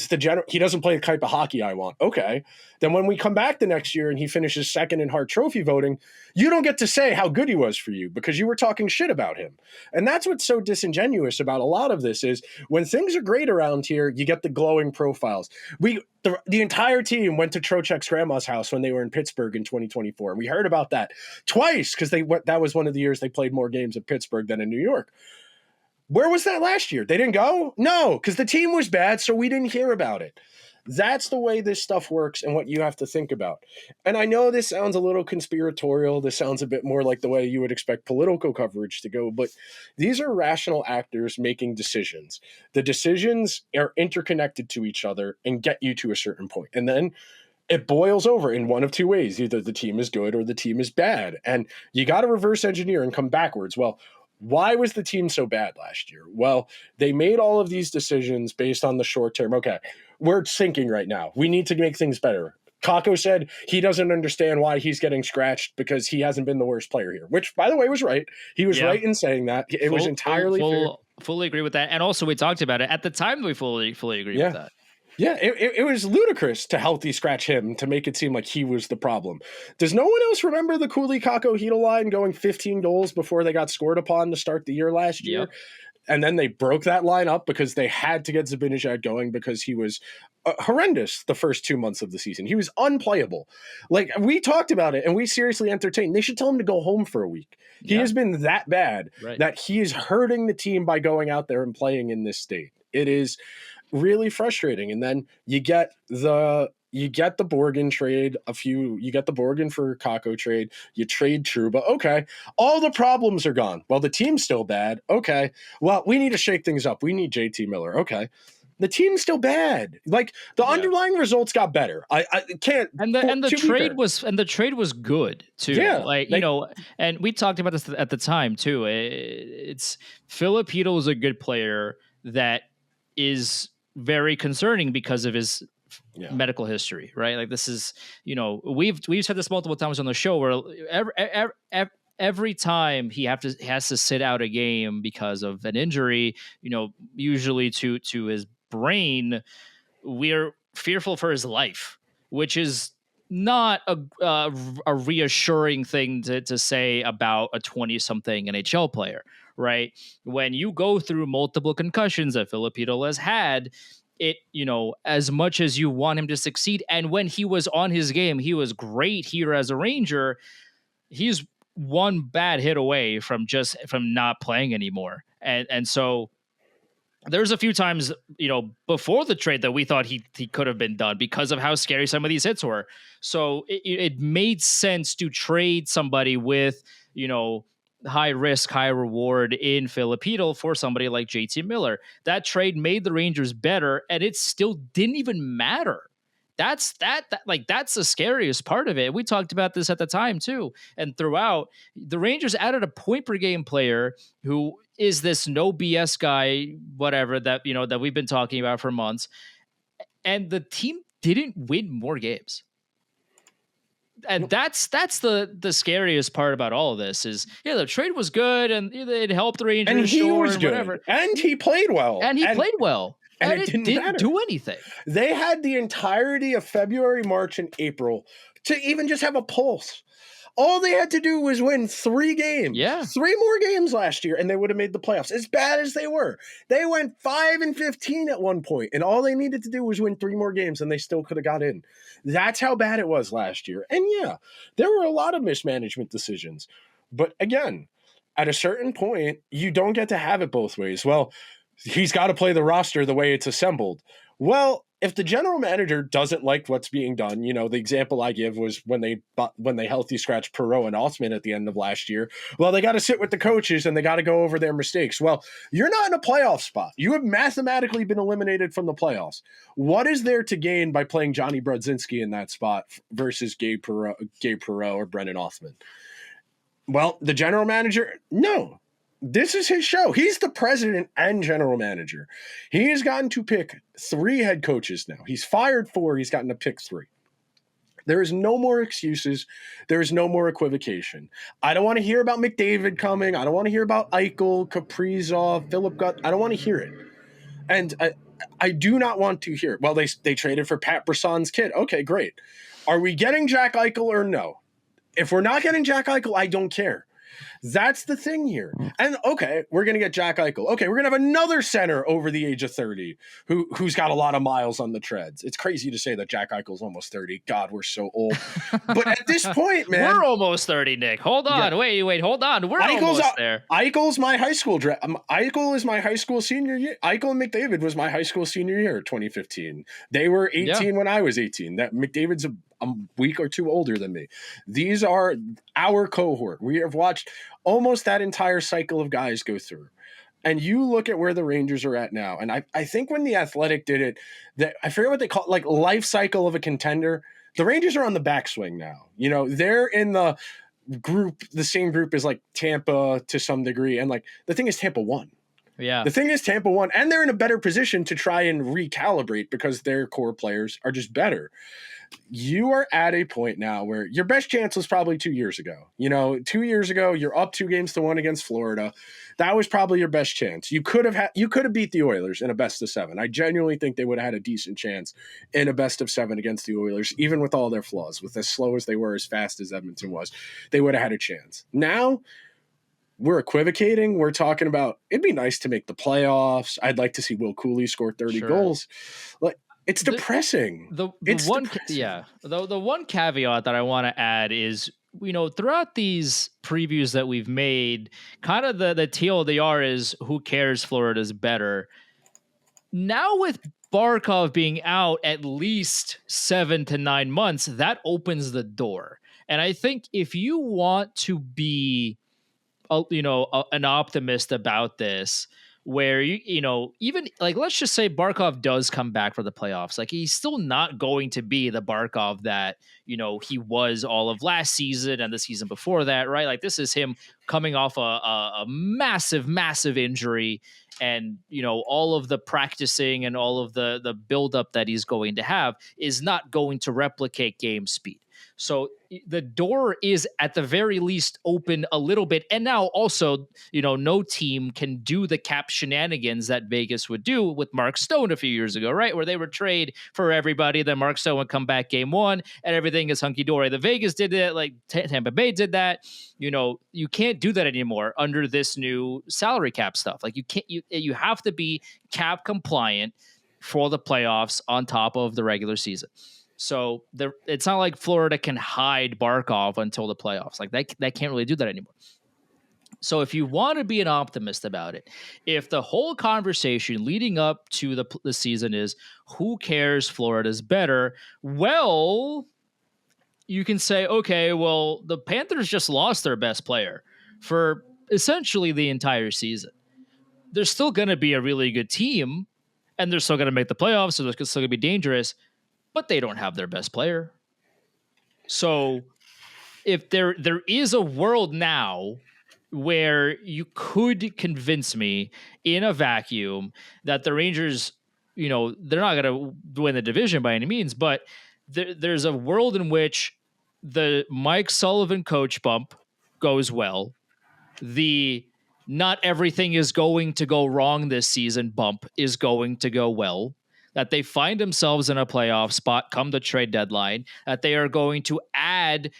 he doesn't play the type of hockey I want. Okay. Then when we come back the next year and he finishes second in Hart Trophy voting, you don't get to say how good he was for you because you were talking shit about him. And that's what's so disingenuous about a lot of this is when things are great around here, you get the glowing profiles. The entire team went to Trocheck's grandma's house when they were in Pittsburgh in 2024. And we heard about that twice because that was one of the years they played more games in Pittsburgh than in New York. Where was that last year? They didn't go? No, because the team was bad, so we didn't hear about it. That's the way this stuff works and what you have to think about. And I know this sounds a little conspiratorial. This sounds a bit more like the way you would expect political coverage to go, but these are rational actors making decisions. The decisions are interconnected to each other and get you to a certain point. And then it boils over in one of two ways. Either the team is good or the team is bad. And you got to reverse engineer and come backwards. Well, why was the team so bad last year? Well, they made all of these decisions based on the short term. Okay, we're sinking right now. We need to make things better. Kakko said he doesn't understand why he's getting scratched because he hasn't been the worst player here, which, by the way, was right. He was right in saying that. It was entirely fair. Fully agree with that. And also, we talked about it at the time. We fully agree with that. Yeah, it was ludicrous to healthy scratch him to make it seem like he was the problem. Does no one else remember the Cuylle Kakko Heedle line going 15 goals before they got scored upon to start the year last year? Yep. And then they broke that line up because they had to get Zibanejad going because he was horrendous the first 2 months of the season. He was unplayable. Like, we talked about it and we seriously entertained. They should tell him to go home for a week. He has been that bad that he is hurting the team by going out there and playing in this state. It is really frustrating. And then you get the Borgen trade, you get the Borgen for Kakko trade, you trade Trouba. Okay. All the problems are gone. Well, the team's still bad. Okay. Well, we need to shake things up. We need JT Miller. Okay. The team's still bad. Like the underlying results got better. I can't. And the trade was good too. Yeah. And we talked about this at the time too. It's Filip Chytil is a good player that is very concerning because of his medical history, right? Like this is, we've said this multiple times on the show where every time he has to sit out a game because of an injury, usually to his brain, we're fearful for his life, which is not a reassuring thing to say about a 20-something NHL player, right? When you go through multiple concussions that Filip Chytil has had, it, as much as you want him to succeed, and when he was on his game, he was great here as a Ranger, he's one bad hit away from not playing anymore. And so there's a few times, before the trade that we thought he could have been done because of how scary some of these hits were. So it made sense to trade somebody with, high risk, high reward in Filip Chytil for somebody like JT Miller. That trade made the Rangers better, and it still didn't even matter. That's the scariest part of it. We talked about this at the time too. And throughout, the Rangers added a point per game player who is this no BS guy, whatever that we've been talking about for months. And the team didn't win more games. And that's the scariest part about all of this is, yeah, the trade was good and it helped the Rangers, and he was and good, whatever, and he played well, and he played well, and and it it didn't do anything. They had the entirety of February, March, and April to even just have a pulse. All they had to do was win 3 games. Yeah. 3 more games last year, and they would have made the playoffs. As bad as they were. They went 5-15 at one point, and all they needed to do was win 3 more games, and they still could have got in. That's how bad it was last year. And yeah, there were a lot of mismanagement decisions. But again, at a certain point, you don't get to have it both ways. Well, he's got to play the roster the way it's assembled. Well, if the general manager doesn't like what's being done, the example I give was when they healthy scratched Perreault and Othman at the end of last year. Well, they got to sit with the coaches and they got to go over their mistakes. Well, you're not in a playoff spot. You have mathematically been eliminated from the playoffs. What is there to gain by playing Johnny Brodzinski in that spot versus Gabe Perreault or Brendan Othman? Well, the general manager, no. This is his show. He's the president and general manager. He has gotten to pick 3 head coaches now. He's fired 4. He's gotten to pick 3. There is no more excuses. There is no more equivocation. I don't want to hear about McDavid coming. I don't want to hear about Eichel, Kaprizov, Philip Gut. I don't want to hear it. And I do not want to hear it. Well, they traded for Pat Brisson's kid. Okay, great. Are we getting Jack Eichel or no? If we're not getting Jack Eichel, I don't care. That's the thing here. And okay, we're going to get Jack Eichel. Okay, we're going to have another center over the age of 30 who's got a lot of miles on the treads. It's crazy to say that Jack Eichel's almost 30. God, we're so old. But at this point, man. We're almost 30, Nick. Hold on. Yeah. Wait, hold on. We're almost there. Eichel's my high school Eichel is my high school senior year. Eichel and McDavid was my high school senior year, 2015. They were 18 when I was 18. That McDavid's a week or 2 older than me. These are our cohort. We have watched almost that entire cycle of guys go through. And you look at where the Rangers are at now. And I think when the Athletic did it, that I forget what they call it, like life cycle of a contender. The Rangers are on the backswing now. They're in the same group as like Tampa to some degree. And like the thing is Tampa won. Yeah. The thing is Tampa won, and they're in a better position to try and recalibrate because their core players are just better. You are at a point now where your best chance was probably 2 years ago. 2 years ago, you're up 2-1 against Florida. That was probably your best chance. You could have beat the Oilers in a best of 7. I genuinely think they would have had a decent chance in a best of 7 against the Oilers, even with all their flaws, with as slow as they were, as fast as Edmonton was. They would have had a chance. Now, we're equivocating. We're talking about it'd be nice to make the playoffs. I'd like to see Will Cuylle score 30 goals. Like, it's depressing. The one caveat that I want to add is, throughout these previews that we've made, kind of the TLDR is who cares, Florida's better. Now with Barkov being out at least 7 to 9 months, that opens the door. And I think if you want to be an optimist about this, where even like, let's just say Barkov does come back for the playoffs, like he's still not going to be the Barkov that he was all of last season and the season before that, right? Like, this is him coming off a massive injury, and all of the practicing and all of the buildup that he's going to have is not going to replicate game speed. So the door is at the very least open a little bit. And now also, no team can do the cap shenanigans that Vegas would do with Mark Stone a few years ago, right? Where they would trade for everybody. Then Mark Stone would come back game 1 and everything is hunky-dory. The Vegas did that, like Tampa Bay did that. You can't do that anymore under this new salary cap stuff. Like, you have to be cap compliant for the playoffs on top of the regular season. So it's not like Florida can hide Barkov until the playoffs. Like, they can't really do that anymore. So if you want to be an optimist about it, if the whole conversation leading up to the season is who cares, Florida's better, well, you can say, okay, well, the Panthers just lost their best player for essentially the entire season. They're still going to be a really good team, and they're still going to make the playoffs, so they're still going to be dangerous, but they don't have their best player. So if there is a world now where you could convince me in a vacuum that the Rangers, they're not going to win the division by any means, but there's a world in which the Mike Sullivan coach bump goes well, the not everything is going to go wrong this season bump is going to go well, that they find themselves in a playoff spot come the trade deadline, that they are going to add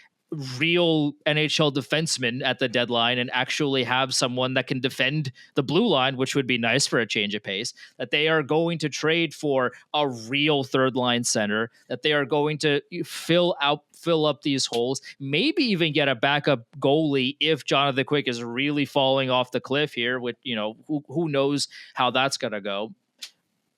real NHL defensemen at the deadline and actually have someone that can defend the blue line, which would be nice for a change of pace, that they are going to trade for a real third line center, that they are going to fill up these holes, maybe even get a backup goalie if Jonathan Quick is really falling off the cliff here, with, who knows how that's going to go.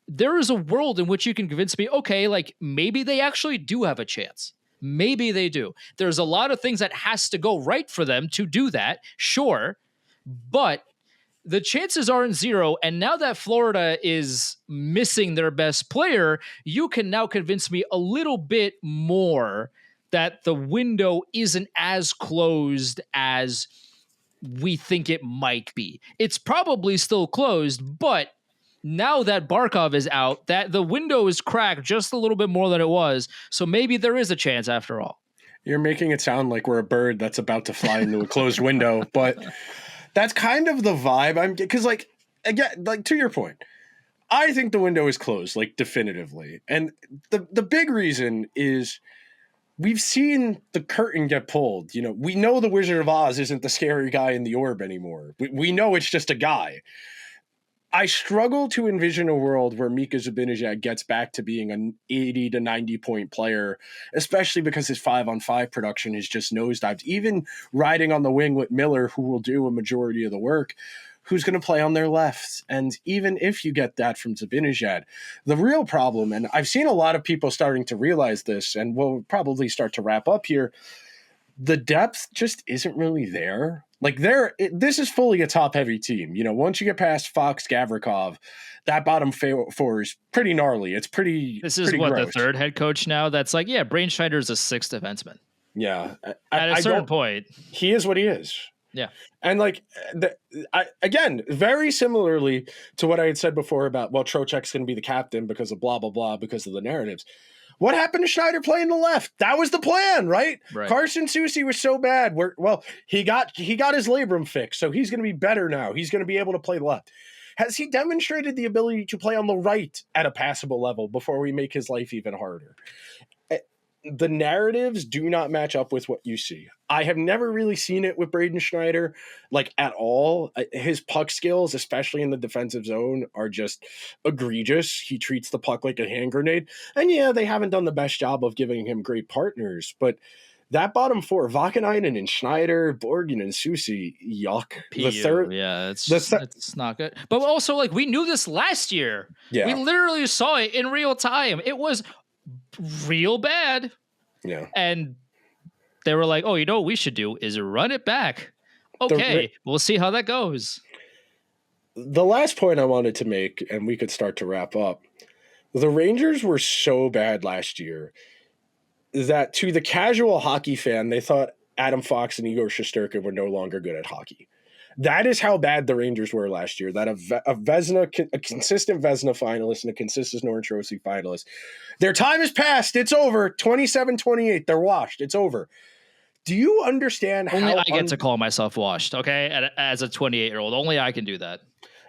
There is a world in which you can convince me, okay, like maybe they actually do have a chance. Maybe they do. There's a lot of things that has to go right for them to do that, sure, but the chances aren't zero. And now that Florida is missing their best player, you can now convince me a little bit more that the window isn't as closed as we think it might be. It's probably still closed, but now that Barkov is out, that the window is cracked just a little bit more than it was. So maybe there is a chance after all. You're making it sound like we're a bird that's about to fly into a closed window, but that's kind of the vibe I'm getting. Because, like, again, like to your point, I think the window is closed, like definitively. And the big reason is we've seen the curtain get pulled. We know the Wizard of Oz isn't the scary guy in the orb anymore. We know it's just a guy. I struggle to envision a world where Mika Zibanejad gets back to being an 80 to 90 point player, especially because his 5-on-5 production is just nosedived. Even riding on the wing with Miller, who will do a majority of the work, who's going to play on their left. And even if you get that from Zibanejad, the real problem, and I've seen a lot of people starting to realize this, and we'll probably start to wrap up here, the depth just isn't really there. Like this is fully a top-heavy team. Once you get past Fox-Gavrikov, that bottom four is pretty gnarly. It's pretty. This is pretty what gross. The third head coach now. That's like, yeah, Brain Schneider's a sixth defenseman. Yeah, at a certain point, he is what he is. Yeah, and like again, very similarly to what I had said before about Trocheck's going to be the captain because of blah blah blah because of the narratives. What happened to Schneider playing the left? That was the plan, right? Carson Soucy was so bad. He got his labrum fixed, so he's going to be better now. He's going to be able to play left. Has he demonstrated the ability to play on the right at a passable level before we make his life even harder? The narratives do not match up with what you see. I have never really seen it with Braden Schneider, like at all. His puck skills, especially in the defensive zone, are just egregious. He treats the puck like a hand grenade. And yeah, they haven't done the best job of giving him great partners, but that bottom four, Vakanainen and Schneider, Borgen and Soucy, yuck. The third, yeah, it's not good. But also, like, we knew this last year. Yeah. We literally saw it in real time. It was real bad. Yeah. And they were like, oh, what we should do is run it back. Okay, we'll see how that goes. The last point I wanted to make, and we could start to wrap up, the Rangers were so bad last year that to the casual hockey fan, they thought Adam Fox and Igor Shesterkin were no longer good at hockey. That is how bad the Rangers were last year. That a consistent Vezina finalist and a consistent Norris Trophy finalist. Their time has passed. It's over. 27-28. They're washed. It's over. Do you understand how... Only I get to call myself washed, okay? As a 28-year-old. Only I can do that.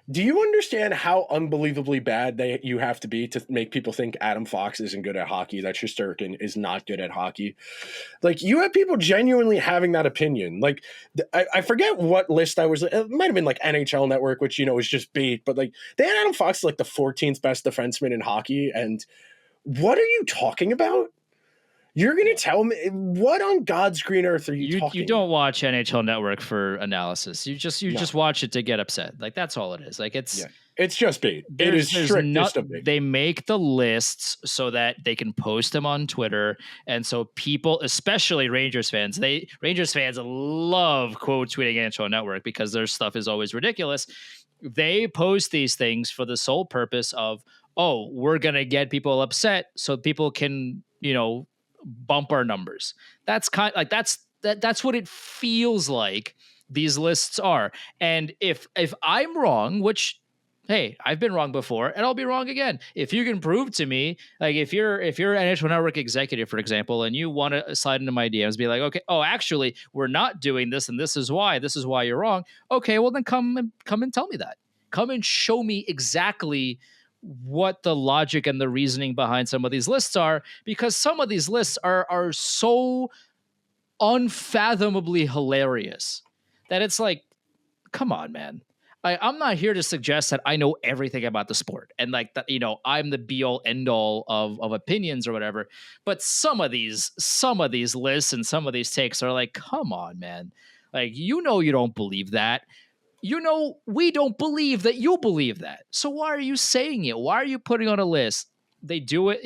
Do you understand how unbelievably bad you have to be to make people think Adam Fox isn't good at hockey, that Shesterkin is not good at hockey? Like, you have people genuinely having that opinion. Like, I forget what list I was... It might have been, like, NHL Network, which, is just bait. But, like, they had Adam Fox, like, the 14th best defenseman in hockey. And what are you talking about? You're going to tell me what on God's green earth are you talking? You don't watch NHL Network for analysis. You just watch it to get upset. Like, that's all it is. Like, it's just bait. It is strictest of bait. They make the lists so that they can post them on Twitter, and so people, especially Rangers fans, love quote tweeting NHL Network because their stuff is always ridiculous. They post these things for the sole purpose of, oh, we're gonna get people upset so people can bump our numbers. That's that's what it feels like these lists are. And if I'm wrong, which hey, I've been wrong before and I'll be wrong again. If you can prove to me, like if you're an NHL Network executive, for example, and you want to slide into my DMs, be like, okay, oh, actually, we're not doing this, and this is why you're wrong. Okay, well then come and tell me that. Come and show me exactly what the logic and the reasoning behind some of these lists are, because some of these lists are so unfathomably hilarious that it's like, come on, man. I'm not here to suggest that I know everything about the sport and like that, I'm the be all end all of opinions or whatever. But some of these lists and some of these takes are like, come on, man. Like, you don't believe that. We don't believe that you believe that. So why are you saying it? Why are you putting on a list? They do it,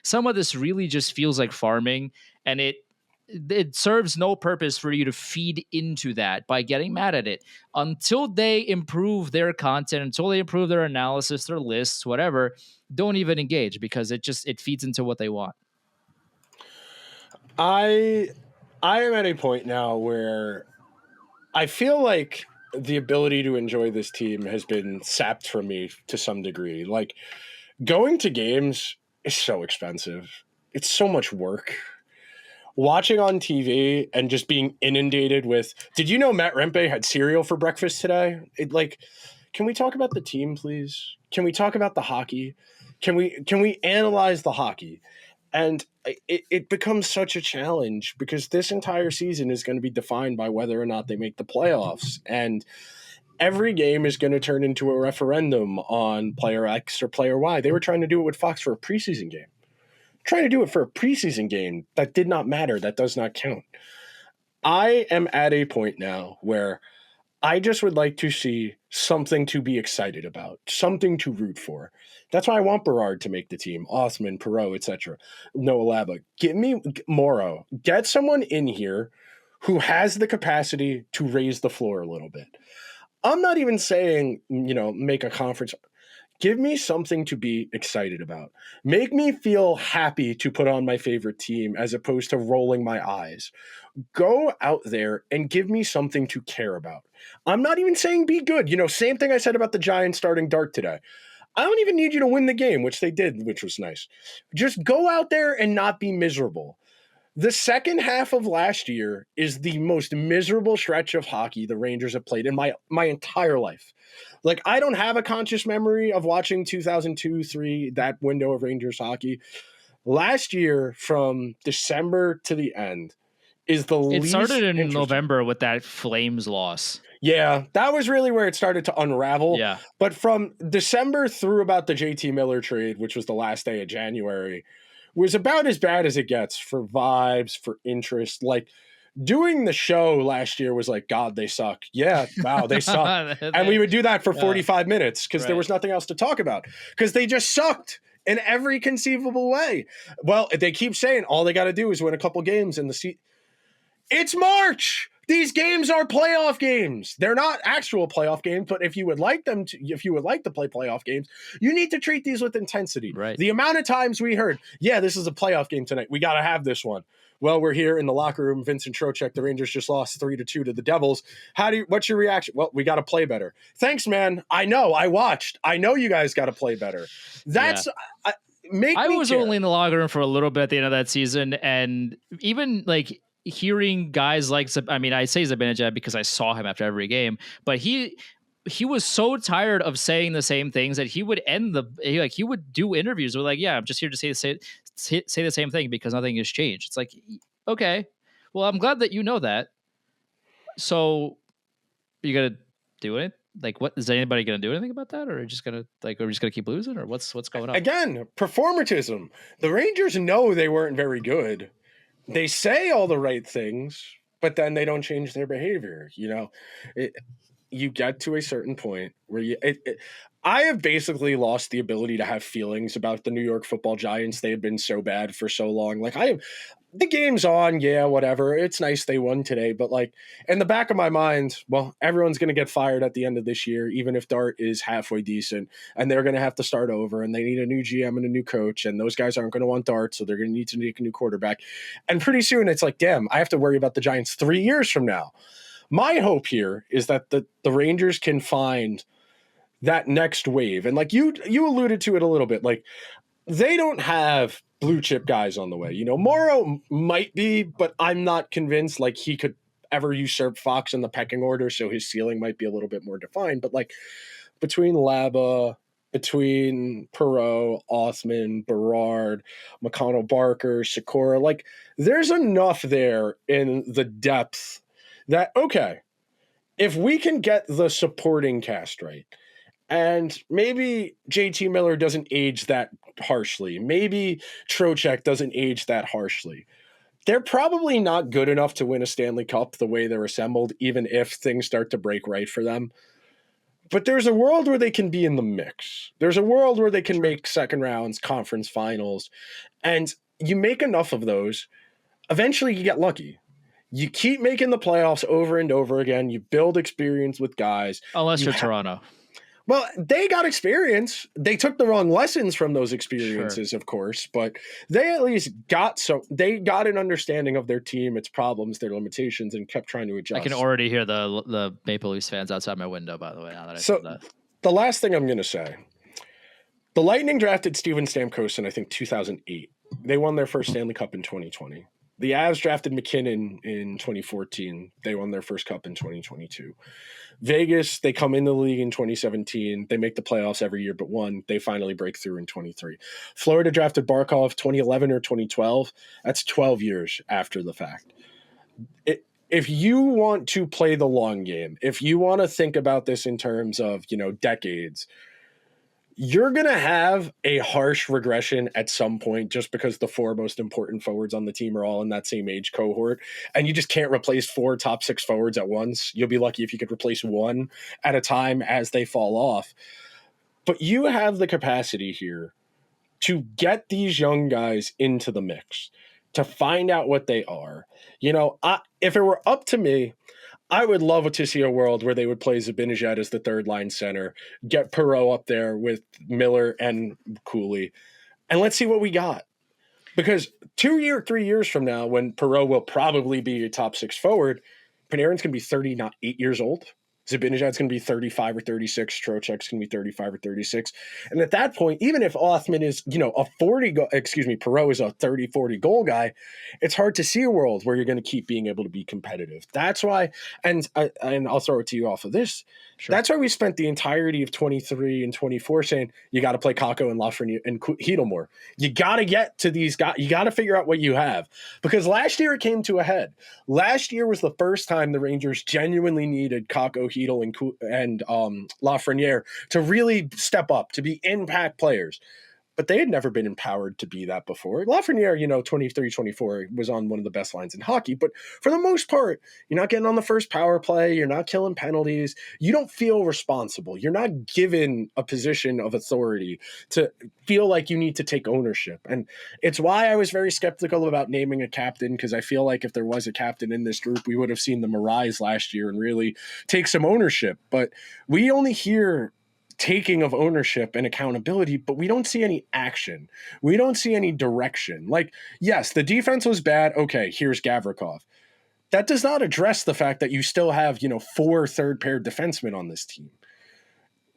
some of this really just feels like farming, and it serves no purpose for you to feed into that by getting mad at it. Until they improve their content, until they improve their analysis, their lists, whatever, don't even engage, because it feeds into what they want. I am at a point now where I feel like the ability to enjoy this team has been sapped from me to some degree. Like, going to games is so expensive. It's so much work. Watching on TV and just being inundated with, did you know Matt Rempe had cereal for breakfast today? Can we talk about the team, please? Can we talk about the hockey? Can we analyze the hockey? And it becomes such a challenge, because this entire season is going to be defined by whether or not they make the playoffs. And every game is going to turn into a referendum on player X or player Y. They were trying to do it with Fox for a preseason game. Trying to do it for a preseason game that did not matter, that does not count. I am at a point now where I just would like to see something to be excited about, something to root for. That's why I want Berard to make the team, Othman, Perreault, etc. Noah Laba. Give me Morrow. Get someone in here who has the capacity to raise the floor a little bit. I'm not even saying, make a conference. Give me something to be excited about. Make me feel happy to put on my favorite team as opposed to rolling my eyes. Go out there and give me something to care about. I'm not even saying be good. Same thing I said about the Giants starting Dart today. I don't even need you to win the game, which they did, which was nice. Just go out there and not be miserable. The second half of last year is the most miserable stretch of hockey the Rangers have played in my entire life. Like, I don't have a conscious memory of watching 2002-03, that window of Rangers hockey. Last year, from December to the end, is the least. It started in November with that Flames loss. Yeah, that was really where it started to unravel. Yeah. But from December through about the JT Miller trade, which was the last day of January, was about as bad as it gets for vibes, for interest. Like, doing the show last year was like, God, they suck. Yeah, wow, they suck. And we would do that for 45 minutes because there was nothing else to talk about, because they just sucked in every conceivable way. Well, they keep saying all they got to do is win a couple games in the seat. It's March. These games are playoff games. They're not actual playoff games, but if you would like to play playoff games, you need to treat these with intensity. Right. The amount of times we heard, yeah, this is a playoff game tonight, we got to have this one. Well, we're here in the locker room. Vincent Trocheck, the Rangers just lost 3-2 to the Devils. What's your reaction? Well, we got to play better. Thanks, man. I know. I watched. I know you guys got to play better. That's I was care. Only in the locker room for a little bit at the end of that season, and even like hearing guys like, I say Zibanejad because I saw him after every game, but he was so tired of saying the same things that he would he would do interviews with like, yeah, I'm just here to say the same thing because nothing has changed. It's like, okay, well, I'm glad that you know that. So you got to do it. Like, what is anybody going to do anything about that, or are we just going to keep losing, or what's going on? Again, performatism. The Rangers know they weren't very good. They say all the right things, but then they don't change their behavior. You get to a certain point where I have basically lost the ability to have feelings about the New York Football Giants. They have been so bad for so long. Like, the game's on, yeah, whatever. It's nice they won today, but like, in the back of my mind, well, everyone's going to get fired at the end of this year, even if Dart is halfway decent, and they're going to have to start over, and they need a new GM and a new coach, and those guys aren't going to want Dart, so they're going to need to make a new quarterback. And pretty soon it's like, damn, I have to worry about the Giants 3 years from now. My hope here is that the Rangers can find that next wave. And like you alluded to it a little bit, like they don't have blue chip guys on the way. Morrow might be, but I'm not convinced like he could ever usurp Fox in the pecking order, so his ceiling might be a little bit more defined. But like between Laba, between Perreault, Othman, Berard, McConnell, Barker, Sikora, like there's enough there in the depth that, okay, if we can get the supporting cast right, and maybe JT Miller doesn't age that harshly, maybe Trocheck doesn't age that harshly, they're probably not good enough to win a Stanley Cup the way they're assembled, even if things start to break right for them. But there's a world where they can be in the mix. There's a world where they can make second rounds, conference finals, and you make enough of those, eventually you get lucky. You keep making the playoffs over and over again. You build experience with guys. Unless you're Toronto. Well, they got experience. They took the wrong lessons from those experiences, of course, but they at least got an understanding of their team, its problems, their limitations, and kept trying to adjust. I can already hear the Maple Leafs fans outside my window, by the way, now that I said that. The last thing I'm going to say, the Lightning drafted Steven Stamkos in, I think, 2008. They won their first Stanley Cup in 2020. The Avs drafted McKinnon in 2014. They won their first cup in 2022. Vegas, they come into the league in 2017. They make the playoffs every year but one. They finally break through in 23. Florida drafted Barkov 2011 or 2012. That's 12 years after the fact. If you want to play the long game, if you want to think about this in terms of, decades, you're going to have a harsh regression at some point just because the four most important forwards on the team are all in that same age cohort. And you just can't replace 4 top 6 forwards at once. You'll be lucky if you could replace one at a time as they fall off. But you have the capacity here to get these young guys into the mix, to find out what they are. If it were up to me, I would love to see a world where they would play Zibanejad as the third line center, get Perreault up there with Miller and Cuylle, and let's see what we got. Because 3 years from now, when Perreault will probably be a top 6 forward, Panarin's going to be 38 years old. Zibanejad's going to be 35 or 36. Trocheck's going to be 35 or 36. And at that point, even if Othman is, Perreault is a 30, 40 goal guy, it's hard to see a world where you're going to keep being able to be competitive. That's why, and I'll throw it to you off of this. Sure. That's why we spent the entirety of 23 and 24 saying you got to play Kakko and Lafreniere and Chytil more. You got to get to these guys. You got to figure out what you have, because last year it came to a head. Last year was the first time the Rangers genuinely needed Kakko, Chytil, and Lafreniere to really step up, to be impact players. But they had never been empowered to be that before. Lafreniere, 23, 24, was on one of the best lines in hockey. But for the most part, you're not getting on the first power play. You're not killing penalties. You don't feel responsible. You're not given a position of authority to feel like you need to take ownership. And it's why I was very skeptical about naming a captain, because I feel like if there was a captain in this group, we would have seen them arise last year and really take some ownership. But we only hear taking of ownership and accountability, but we don't see any action. We don't see any direction. Like, yes, the defense was bad. Okay, here's Gavrikov. That does not address the fact that you still have, 4 third-pair defensemen on this team.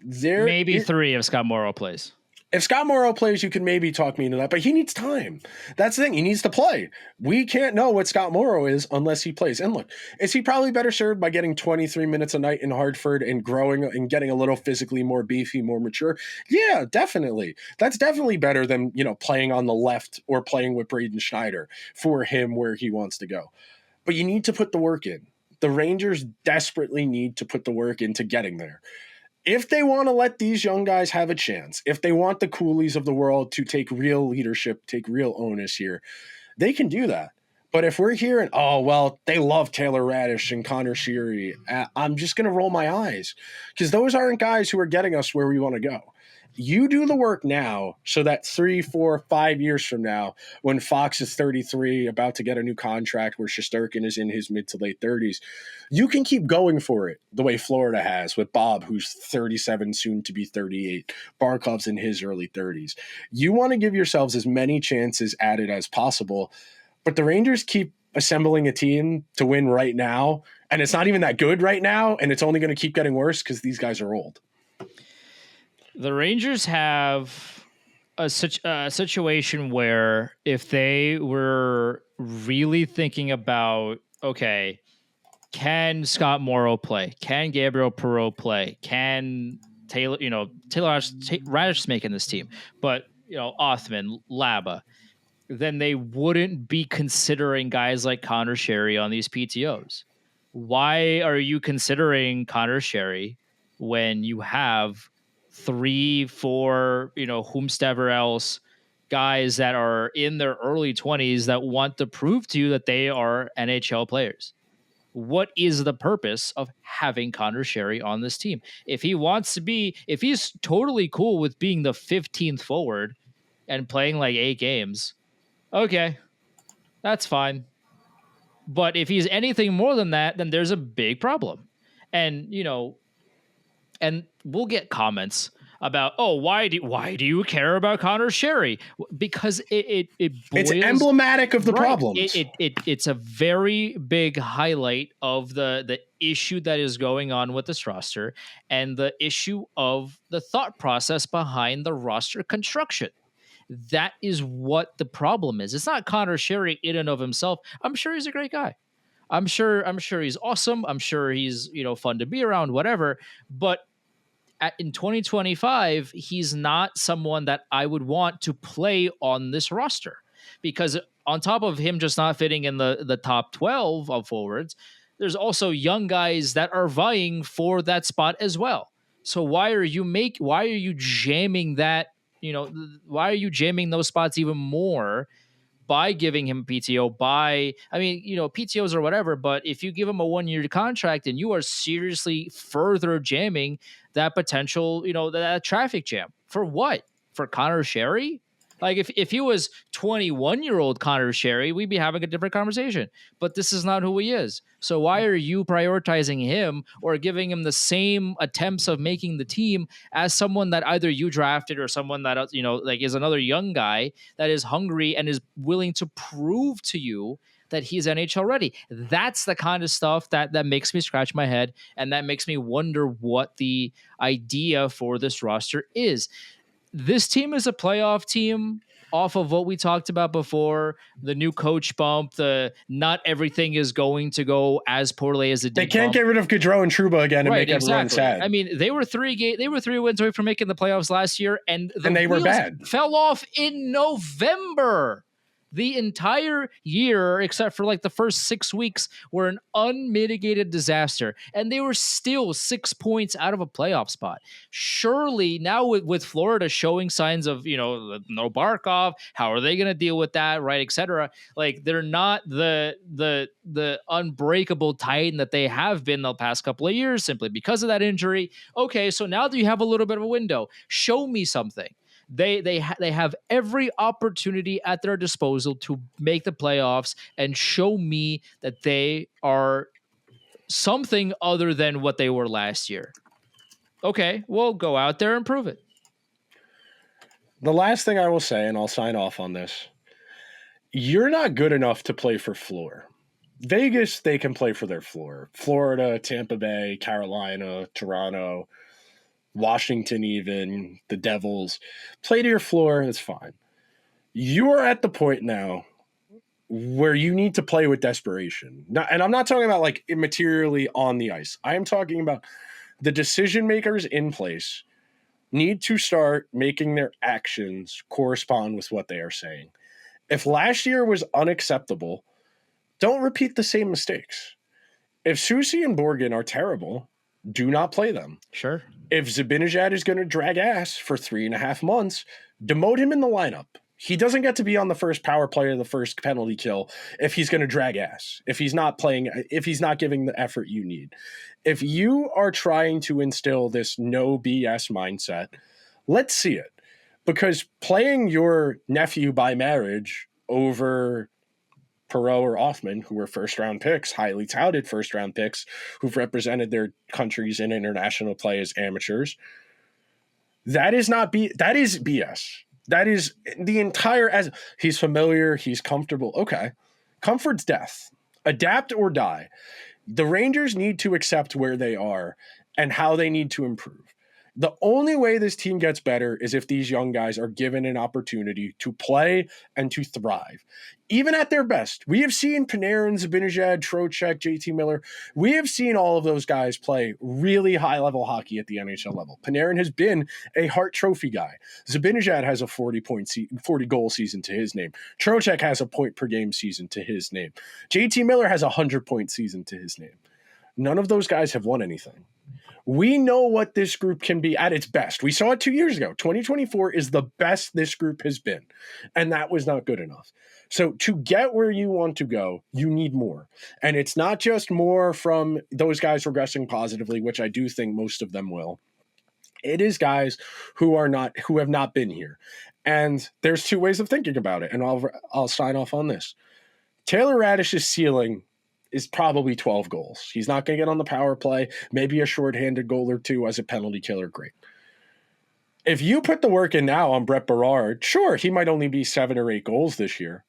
Maybe 3 if Scott Morrow plays. If Scott Morrow plays, you can maybe talk me into that, but he needs time. That's the thing. He needs to play. We can't know what Scott Morrow is unless he plays. And look, is he probably better served by getting 23 minutes a night in Hartford and growing and getting a little physically more beefy, more mature? Yeah, definitely. That's definitely better than, playing on the left or playing with Braden Schneider for him where he wants to go. But you need to put the work in. The Rangers desperately need to put the work into getting there. If they want to let these young guys have a chance, if they want the Cuylles of the world to take real leadership, take real onus here, they can do that. But if we're hearing, they love Taylor Radish and Connor Sheary, I'm just going to roll my eyes, because those aren't guys who are getting us where we want to go. You do the work now so that 3, 4, 5 years from now, when Fox is 33, about to get a new contract, where Shesterkin is in his mid to late 30s, you can keep going for it the way Florida has with Bob, who's 37, soon to be 38. Barkov's in his early 30s. You want to give yourselves as many chances at it as possible, but the Rangers keep assembling a team to win right now, and it's not even that good right now, and it's only going to keep getting worse because these guys are old. The Rangers have a situation where if they were really thinking about, okay, can Scott Morrow play? Can Gabriel Perreault play? Can Taylor, Radish's making this team, but Othman, Laba, then they wouldn't be considering guys like Connor Sherry on these PTOs. Why are you considering Connor Sherry when you have 3, 4, whomstever else guys that are in their early 20s that want to prove to you that they are NHL players? What is the purpose of having Connor Sherry on this team? If he's totally cool with being the 15th forward and playing like 8 games, okay, that's fine. But if he's anything more than that, then there's a big problem. And, and we'll get comments about, oh, why do you care about Connor Sherry? Because it boils, it's emblematic of the problems. It's a very big highlight of the issue that is going on with this roster and the issue of the thought process behind the roster construction. That is what the problem is. It's not Connor Sherry in and of himself. I'm sure he's a great guy. I'm sure he's awesome. I'm sure he's, fun to be around, whatever. But in 2025, he's not someone that I would want to play on this roster, because on top of him just not fitting in the top 12 of forwards, there's also young guys that are vying for that spot as well. So why are you jamming that? Why are you jamming those spots even more by giving him PTO? PTOs or whatever, but if you give him a 1-year contract, and you are seriously further jamming that potential, that traffic jam for what? For Connor Sherry? Like if he was 21-year-old Connor Sherry, we'd be having a different conversation. But this is not who he is. So why are you prioritizing him or giving him the same attempts of making the team as someone that either you drafted or someone that is another young guy that is hungry and is willing to prove to you that he's NHL ready? That's the kind of stuff that makes me scratch my head, and that makes me wonder what the idea for this roster is. This team is a playoff team off of what we talked about before, the new coach bump, the not everything is going to go as poorly as it did. They can't get rid of Gaudreau and Trouba again and make everyone sad. I mean, they were 3 wins away from making the playoffs last year, and they were bad. Fell off in November. The entire year, except for like the first 6 weeks, were an unmitigated disaster, and they were still 6 points out of a playoff spot. Surely now with Florida showing signs of, no Barkov, how are they going to deal with that, right, etc. Like, they're not the unbreakable titan that they have been the past couple of years simply because of that injury. Okay, so now that you have a little bit of a window, show me something. They have every opportunity at their disposal to make the playoffs and show me that they are something other than what they were last year. Okay, well, go out there and prove it. The last thing I will say, and I'll sign off on this, you're not good enough to play for floor. Vegas, they can play for their floor. Florida, Tampa Bay, Carolina, Toronto, Washington, even the Devils, play to your floor. That's fine. You're at the point now where you need to play with desperation. And I'm not talking about like immaterially on the ice. I am talking about the decision makers in place need to start making their actions correspond with what they are saying. If last year was unacceptable, don't repeat the same mistakes. If Soucy and Borgen are terrible, do not play them. Sure. If Zibanejad is going to drag ass for 3.5 months, demote him in the lineup. He doesn't get to be on the first power play or the first penalty kill if he's going to drag ass, if he's not playing, if he's not giving the effort you need. If you are trying to instill this no BS mindset, let's see it. Because playing your nephew by marriage over Perreault or Othman, who were first-round picks, highly touted first-round picks, who've represented their countries in international play as amateurs, that is BS. That is the entire, as he's familiar, he's comfortable. Okay. Comfort's death. Adapt or die. The Rangers need to accept where they are and how they need to improve. The only way this team gets better is if these young guys are given an opportunity to play and to thrive. Even at their best, we have seen Panarin, Zibanejad, Trocheck, JT Miller. We have seen all of those guys play really high-level hockey at the NHL level. Panarin has been a Hart Trophy guy. Zibanejad has a 40-goal season to his name. Trocheck has a point-per-game season to his name. JT Miller has a 100-point season to his name. None of those guys have won anything. We know what this group can be at its best. We saw it 2 years ago. 2024 is the best this group has been, and that was not good enough. So to get where you want to go, you need more. And it's not just more from those guys regressing positively, which I do think most of them will. It is guys who have not been here. And there's two ways of thinking about it, and I'll sign off on this. Taylor Raddysh's ceiling is probably 12 goals. He's not going to get on the power play, maybe a shorthanded goal or two as a penalty killer, great. If you put the work in now on Brett Berard, sure, he might only be 7 or 8 goals this year,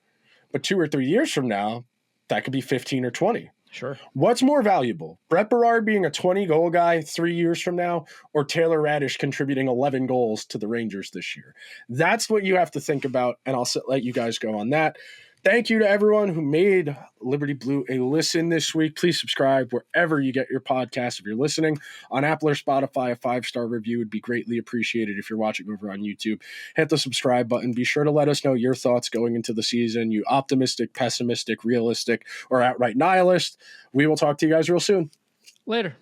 but 2 or 3 years from now, that could be 15 or 20. Sure. What's more valuable, Brett Berard being a 20-goal guy 3 years from now, or Taylor Raddysh contributing 11 goals to the Rangers this year? That's what you have to think about, and I'll let you guys go on that. Thank you to everyone who made Liberty Blue a listen this week. Please subscribe wherever you get your podcast. If you're listening on Apple or Spotify, a 5-star review would be greatly appreciated. If you're watching over on YouTube, hit the subscribe button. Be sure to let us know your thoughts going into the season. You optimistic, pessimistic, realistic, or outright nihilist. We will talk to you guys real soon. Later.